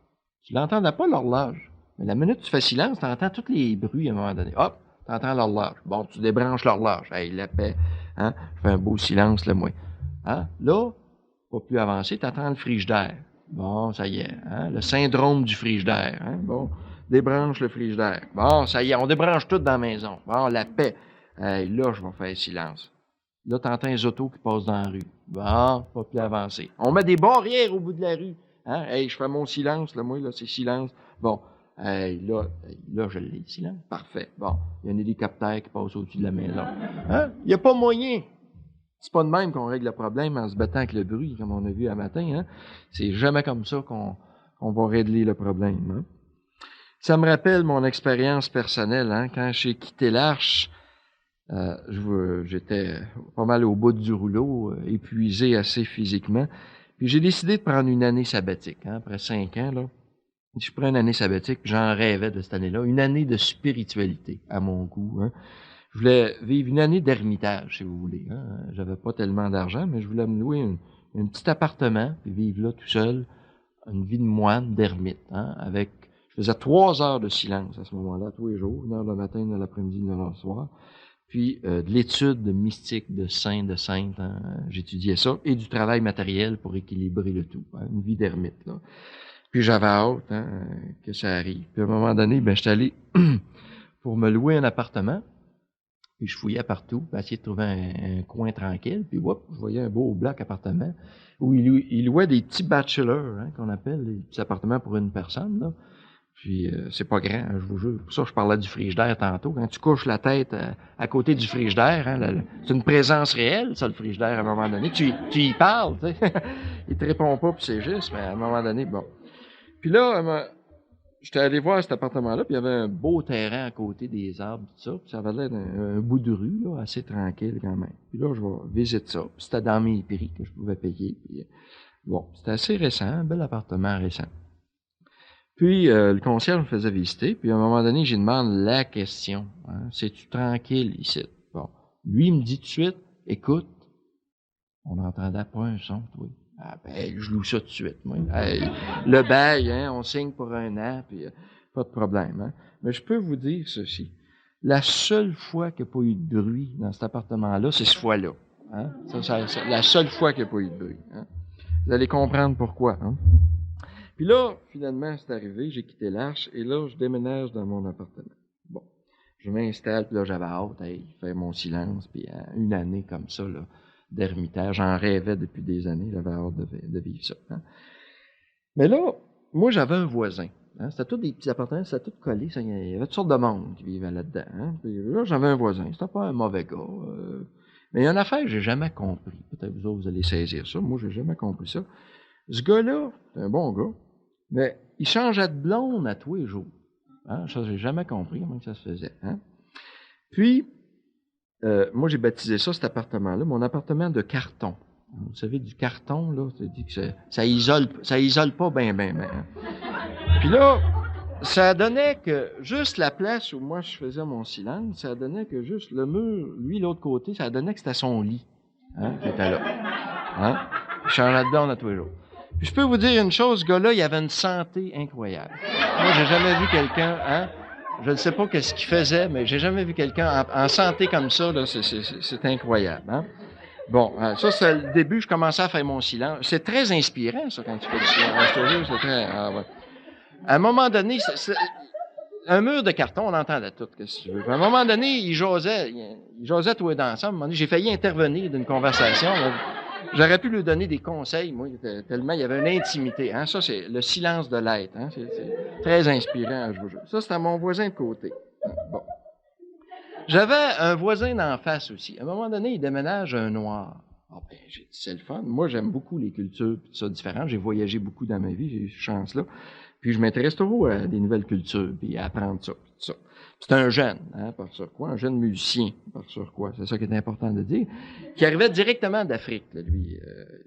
Tu l'entendais pas, l'horloge. Mais la minute que tu fais silence, tu entends tous les bruits à un moment donné. Hop, tu entends l'horloge. Bon, tu débranches l'horloge. Hey, la paix. Je fais un beau silence, là, moi. Hein? Là, pas plus avancé, tu entends le frigidaire. Bon, ça y est, hein? Le syndrome du frigidaire, hein? Bon, débranche le frigidaire. Bon, ça y est, on débranche tout dans la maison. Bon, la paix. Hey, là, je vais faire silence. Là, t'entends les autos qui passent dans la rue. Bon, pas plus avancé. On met des barrières au bout de la rue. Hein? Hey, je fais mon silence, là, moi, là, c'est silence. Bon, hey, là, je l'ai, silence. Parfait. Bon, il y a un hélicoptère qui passe au-dessus de la maison. Hein? Il n'y a pas moyen. C'est pas de même qu'on règle le problème en se battant avec le bruit, comme on a vu à matin. Hein? C'est jamais comme ça qu'on va régler le problème. Hein? Ça me rappelle mon expérience personnelle. Hein? Quand j'ai quitté l'Arche, j'étais pas mal au bout du rouleau, épuisé assez physiquement. Puis j'ai décidé de prendre une année sabbatique. Hein? Après 5 ans, là, je prends une année sabbatique, j'en rêvais de cette année-là. Une année de spiritualité, à mon goût. Hein? Je voulais vivre une année d'ermitage, si vous voulez. Hein. J'avais pas tellement d'argent, mais je voulais me louer un petit appartement, puis vivre là tout seul, une vie de moine, d'ermite. Hein, je faisais 3 heures de silence à ce moment-là, tous les jours, 1 heure le matin, 1 heure l'après-midi, 1 heure le soir. Puis de l'étude de mystique, de saint, de sainte, hein, j'étudiais ça, et du travail matériel pour équilibrer le tout. Hein, une vie d'ermite, là. Puis j'avais hâte que ça arrive. Puis à un moment donné, j'étais allé pour me louer un appartement. Puis je fouillais partout, puis essayer de trouver un coin tranquille. Puis je voyais un beau bloc appartement où il louait des petits bachelors, hein, qu'on appelle, des petits appartements pour une personne. Là. Puis c'est pas grand, hein, je vous jure. Pour ça, je parlais du frigidaire tantôt. Quand tu couches la tête à côté du frigidaire, hein, c'est une présence réelle, ça, le frigidaire, à un moment donné. Tu y parles, tu sais. Il te répond pas, puis c'est juste, mais à un moment donné, bon. Puis là, j'étais allé voir cet appartement-là, puis il y avait un beau terrain à côté des arbres, tout ça, puis ça avait l'air d'un bout de rue, là, assez tranquille quand même. Puis là, je vais visiter ça, puis c'était dans mes prix que je pouvais payer. Puis, bon, c'était assez récent, un bel appartement récent. Puis, le concierge me faisait visiter, puis à un moment donné, j'ai demandé la question. Hein, c'est-tu tranquille ici? Bon, lui, il me dit tout de suite, écoute, on n'entendait pas un son, toi. Ah je loue ça tout de suite, moi. Hey, le bail, hein, on signe pour 1 an, puis pas de problème. Hein. Mais je peux vous dire ceci. La seule fois qu'il n'y a pas eu de bruit dans cet appartement-là, c'est cette fois-là. Hein. La seule fois qu'il n'y a pas eu de bruit. Hein. Vous allez comprendre pourquoi. Hein. Puis là, finalement, c'est arrivé, j'ai quitté l'Arche, et là, je déménage dans mon appartement. Bon, je m'installe, puis là, j'avais hâte, faire mon silence, puis une année comme ça, là, d'ermitage. J'en rêvais depuis des années, j'avais hâte de vivre ça. Hein. Mais là, moi, j'avais un voisin. Hein, c'était tous des petits appartements, c'était tout collé. Il y avait toutes sortes de monde qui vivait là-dedans. Hein. Puis là, j'avais un voisin. C'était pas un mauvais gars. Mais il y a une affaire que j'ai jamais compris. Peut-être vous autres, vous allez saisir ça. Moi, j'ai jamais compris ça. Ce gars-là, c'est un bon gars, mais il changeait de blonde à tous les jours. Hein. Ça, j'ai jamais compris comment ça se faisait. Hein. Puis, moi, j'ai baptisé ça, cet appartement-là, mon appartement de carton. Vous savez, du carton, là, ça dit que ça isole pas bien. Hein. Puis là, ça donnait que juste la place où moi je faisais mon silence, ça donnait que juste le mur, lui, l'autre côté, ça donnait que c'était son lit, hein, qui était là. Hein? Il changeait de blonde à tous les jours. Puis je peux vous dire une chose, ce gars-là, il avait une santé incroyable. Moi, j'ai jamais vu quelqu'un, hein, je ne sais pas qu'est-ce qu'il faisait, mais j'ai jamais vu quelqu'un en santé comme ça, là, c'est incroyable. Hein? Bon, ça, c'est le début, je commençais à faire mon silence. C'est très inspirant, ça, quand tu fais du silence. Je te jure, c'est très... ouais. À un moment donné, un mur de carton, on entendait tout, qu'est-ce que tu veux. Puis à un moment donné, il jasait tous les deux ensemble. À un moment donné, j'ai failli intervenir d'une conversation. J'aurais pu lui donner des conseils, moi, tellement il y avait une intimité. Hein? Ça, c'est le silence de l'être. Hein? C'est très inspirant, je vous jure. Ça, c'était mon voisin de côté. Bon. J'avais un voisin d'en face aussi. À un moment donné, il déménage un noir. J'ai dit, c'est le fun. Moi, j'aime beaucoup les cultures, tout ça, différentes. J'ai voyagé beaucoup dans ma vie, j'ai eu cette chance-là. Puis je m'intéresse toujours à des nouvelles cultures, puis à apprendre ça, tout ça. C'est un jeune, hein, par surcroît, un jeune musicien, par surcroît, c'est ça qui est important de dire, qui arrivait directement d'Afrique. Là, lui,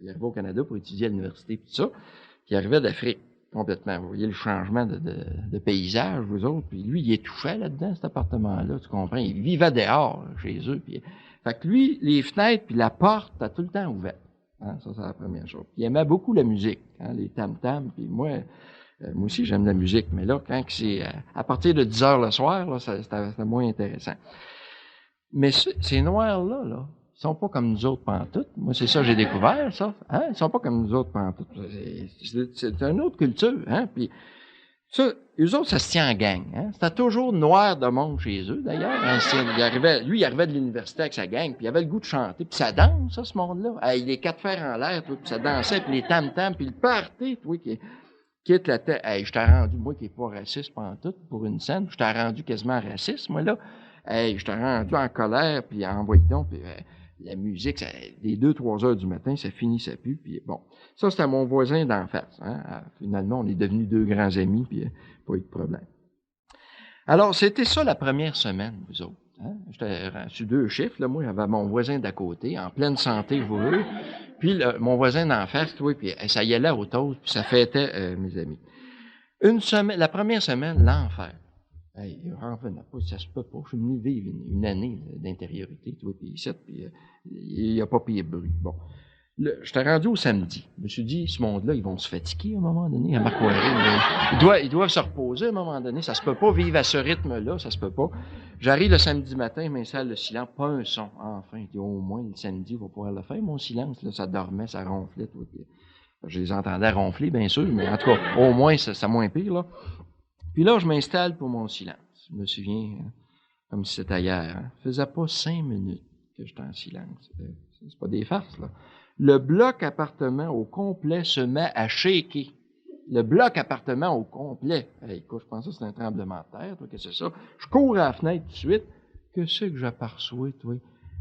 il arrivait au Canada pour étudier à l'université, tout ça, qui arrivait d'Afrique complètement. Vous voyez le changement de paysage, vous autres, puis lui, il étouffait là-dedans, cet appartement-là, tu comprends? Il vivait dehors, chez eux, puis... Fait que lui, les fenêtres puis la porte, t'as tout le temps ouvert. Hein, ça, c'est la première chose. Puis il aimait beaucoup la musique, hein, les tam-tams, puis moi aussi, j'aime la musique, mais là, quand c'est à partir de 10 heures le soir, là, c'était moins intéressant. Mais ces noirs-là, là, Ils sont pas comme nous autres pantoute. Moi, c'est ça que j'ai découvert, ça. Hein? Ils sont pas comme nous autres pantoute. C'est une autre culture, hein. Puis ça, eux autres, ça se tient en gang. Hein? C'était toujours noir de monde chez eux, d'ailleurs. Hein? Il arrivait de l'université avec sa gang, puis il avait le goût de chanter. Puis ça danse, ça, ce monde-là. Hey, les quatre fers en l'air, puis ça dansait, puis les tam-tams, puis le party, toi, qui quitte la tête. Hey, je t'ai rendu, moi, qui n'est pas raciste pantoute, pour une scène, je t'ai rendu quasiment raciste, moi, là. Hey, je t'ai rendu en colère, puis en voyant, puis la musique, ça, dès 2-3 heures du matin, ça finit, ça pue, puis bon. Ça, c'était mon voisin d'en face. Hein. Finalement, on est devenus 2 grands amis, puis pas eu de problème. Alors, c'était ça la première semaine, vous autres. Hein. J'étais sur 2 chiffres, là, moi, j'avais mon voisin d'à côté, en pleine santé, vous voyez, puis mon voisin d'en face, toi, puis ça y allait au toast, puis ça fêtait mes amis. La première semaine, l'enfer. Hey, ça se peut pas. Je suis venu vivre une année d'intériorité, toi, puis ici, puis il n'y a pas payé de bruit. Bon. Je t'ai rendu au samedi. Je me suis dit, ce monde-là, ils vont se fatiguer à un moment donné, à Marc-Ouaré. Ils doivent se reposer à un moment donné. Ça se peut pas vivre à ce rythme-là, ça se peut pas. J'arrive le samedi matin, je m'installe le silence, pas un son. Enfin, au moins, le samedi, il va pouvoir le faire, mon silence. Là, ça dormait, ça ronflait. Tout. Je les entendais ronfler, bien sûr, mais en tout cas, au moins, ça moins pire, là. Puis là, je m'installe pour mon silence. Je me souviens, comme si c'était hier. Hein. Ça faisait pas 5 minutes que j'étais en silence. C'est pas des farces, là. Le bloc appartement au complet se met à shaker. Le bloc appartement au complet. Hey, écoute, je pense que c'est un tremblement de terre, toi, que c'est ça. Je cours à la fenêtre tout de suite. Que c'est que j'aperçois, toi?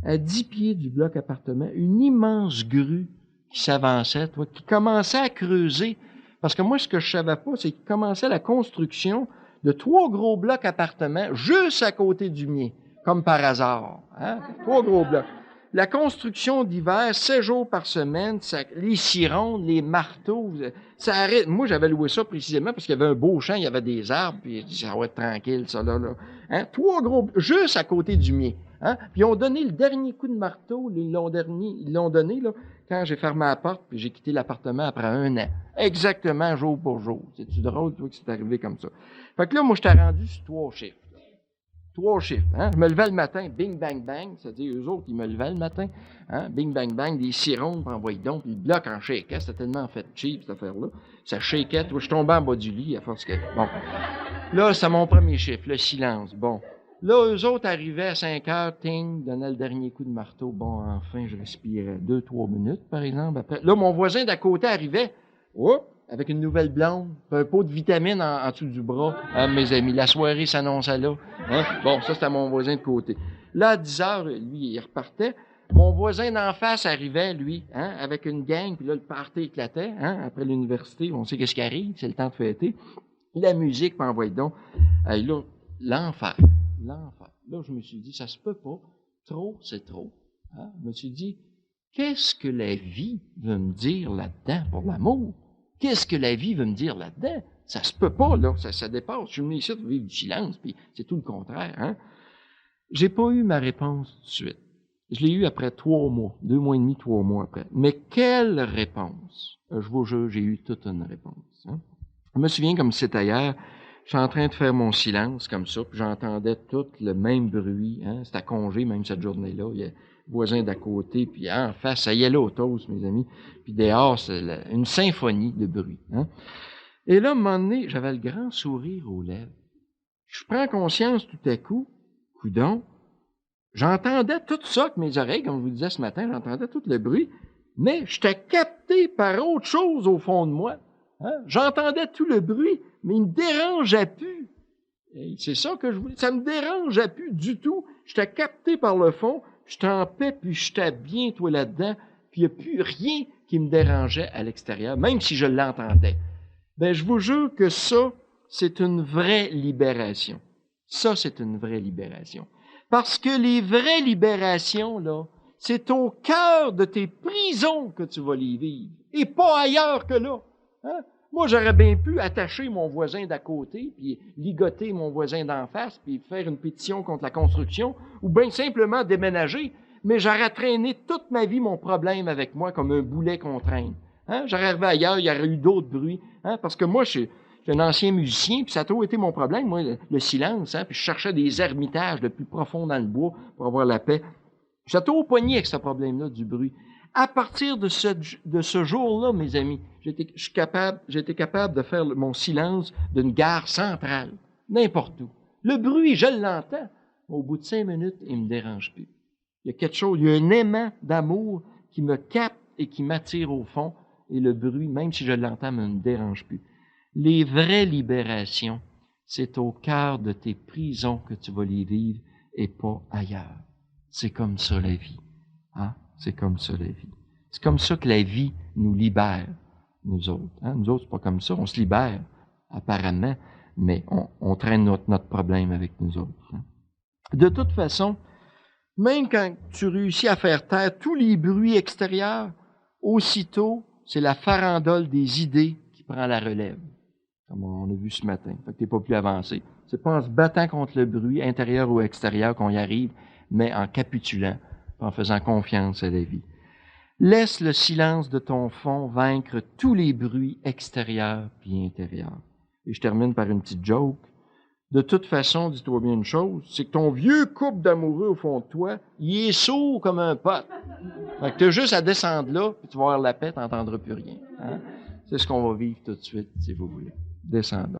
À 10 pieds du bloc appartement, une immense grue qui s'avançait, toi, qui commençait à creuser. Parce que moi, ce que je savais pas, c'est qu'il commençait la construction de 3 gros blocs appartements juste à côté du mien, comme par hasard. Hein? 3 gros blocs. La construction d'hiver, 7 jours par semaine, les cirondes, les marteaux, ça arrête. Moi, j'avais loué ça précisément parce qu'il y avait un beau champ, il y avait des arbres, puis je dis, ça va être tranquille, ça, là. Hein? 3 gros, juste à côté du mien. Hein? Puis ils ont donné le dernier coup de marteau, ils l'ont donné, là, quand j'ai fermé la porte, puis j'ai quitté l'appartement après 1 an. Exactement, jour pour jour. C'est-tu drôle, toi, que c'est arrivé comme ça? Fait que là, moi, je t'ai rendu sur 3 chiffres. 3 chiffres. Hein? Je me levais le matin, bing, bang, bang. C'est-à-dire, eux autres, ils me levaient le ciron, hein? Bing, bang, bang, des cirondes, puis envoyés donc, puis le bloc en shakeait. C'était tellement fait cheap, cette affaire-là. Ça shakeait. Toi, je tombais en bas du lit à force que... Bon. Là, c'est mon premier chiffre, le silence. Bon. Là, eux autres arrivaient à 5 heures, ting, donnaient le dernier coup de marteau. Bon, enfin, je respirais 2-3 minutes, par exemple. Après, là, mon voisin d'à côté arrivait. Oups! Avec une nouvelle blonde, un pot de vitamines en dessous du bras. Hein, mes amis, la soirée s'annonçait là. Hein? Bon, ça, c'était mon voisin de côté. Là, à 10 heures, lui, il repartait. Mon voisin d'en face arrivait, lui, hein, avec une gang, puis là, le party éclatait. Hein, après l'université, on sait qu'est-ce qui arrive, c'est le temps de fêter. La musique, puis envoyait donc. Là, l'enfer. L'enfer. Là, je me suis dit, ça se peut pas. Trop, c'est trop. Hein? Je me suis dit, qu'est-ce que la vie veut me dire là-dedans pour l'amour? Qu'est-ce que la vie veut me dire là-dedans? Ça se peut pas, là. Ça dépasse. Je suis venu ici pour vivre du silence, puis c'est tout le contraire, hein. J'ai pas eu ma réponse tout de suite. Je l'ai eu après 3 mois. 2 mois et demi, 3 mois après. Mais quelle réponse? Je vous jure, j'ai eu toute une réponse. Hein? Je me souviens comme c'était hier. Je suis en train de faire mon silence comme ça, puis j'entendais tout le même bruit. Hein? C'était à congé, même cette journée-là. Il y a voisin d'à côté, puis en face, ça y est là au toast, mes amis. Puis dehors, c'est une symphonie de bruit. Hein? Et là, à un moment donné, j'avais le grand sourire aux lèvres. Je prends conscience tout à coup, coudonc, j'entendais tout ça avec mes oreilles, comme je vous disais ce matin, j'entendais tout le bruit, mais j'étais capté par autre chose au fond de moi. Hein? J'entendais tout le bruit, mais il me dérangeait plus. Et c'est ça que je voulais. Ça me dérangeait plus du tout. J'étais capté par le fond, j'étais en paix, puis j'étais bien, toi, là-dedans, puis il n'y a plus rien qui me dérangeait à l'extérieur, même si je l'entendais. Ben, je vous jure que ça, c'est une vraie libération. Ça, c'est une vraie libération. Parce que les vraies libérations, là, c'est au cœur de tes prisons que tu vas les vivre, et pas ailleurs que là. Hein? Moi, j'aurais bien pu attacher mon voisin d'à côté, puis ligoter mon voisin d'en face, puis faire une pétition contre la construction, ou bien simplement déménager, mais j'aurais traîné toute ma vie mon problème avec moi comme un boulet qu'on traîne. Hein? J'aurais arrivé ailleurs, il y aurait eu d'autres bruits, hein? Parce que moi, je suis un ancien musicien, puis ça a toujours été mon problème, moi, le silence, hein? Puis je cherchais des ermitages le plus profond dans le bois pour avoir la paix. J'étais au poignet avec ce problème-là du bruit. À partir de ce jour-là, mes amis, j'étais capable de faire mon silence d'une gare centrale, n'importe où. Le bruit, je l'entends. Au bout de 5 minutes, il ne me dérange plus. Il y a quelque chose, il y a un aimant d'amour qui me capte et qui m'attire au fond. Et le bruit, même si je l'entends, ne me dérange plus. Les vraies libérations, c'est au cœur de tes prisons que tu vas les vivre et pas ailleurs. C'est comme ça la vie. Hein? C'est comme ça la vie. C'est comme ça que la vie nous libère, nous autres. Hein? Nous autres, c'est pas comme ça. On se libère, apparemment, mais on traîne notre problème avec nous autres. Hein? De toute façon, même quand tu réussis à faire taire tous les bruits extérieurs, aussitôt, c'est la farandole des idées qui prend la relève, comme on a vu ce matin. Fait que t'es pas plus avancé. C'est pas en se battant contre le bruit, intérieur ou extérieur, qu'on y arrive, mais en capitulant, en faisant confiance à la vie. Laisse le silence de ton fond vaincre tous les bruits extérieurs et intérieurs. Et je termine par une petite joke. De toute façon, dis-toi bien une chose, c'est que ton vieux couple d'amoureux au fond de toi, il est sourd comme un pote. Fait que t'as juste à descendre là, puis tu vas avoir la paix, t'entendras plus rien. Hein? C'est ce qu'on va vivre tout de suite, si vous voulez. Descendons.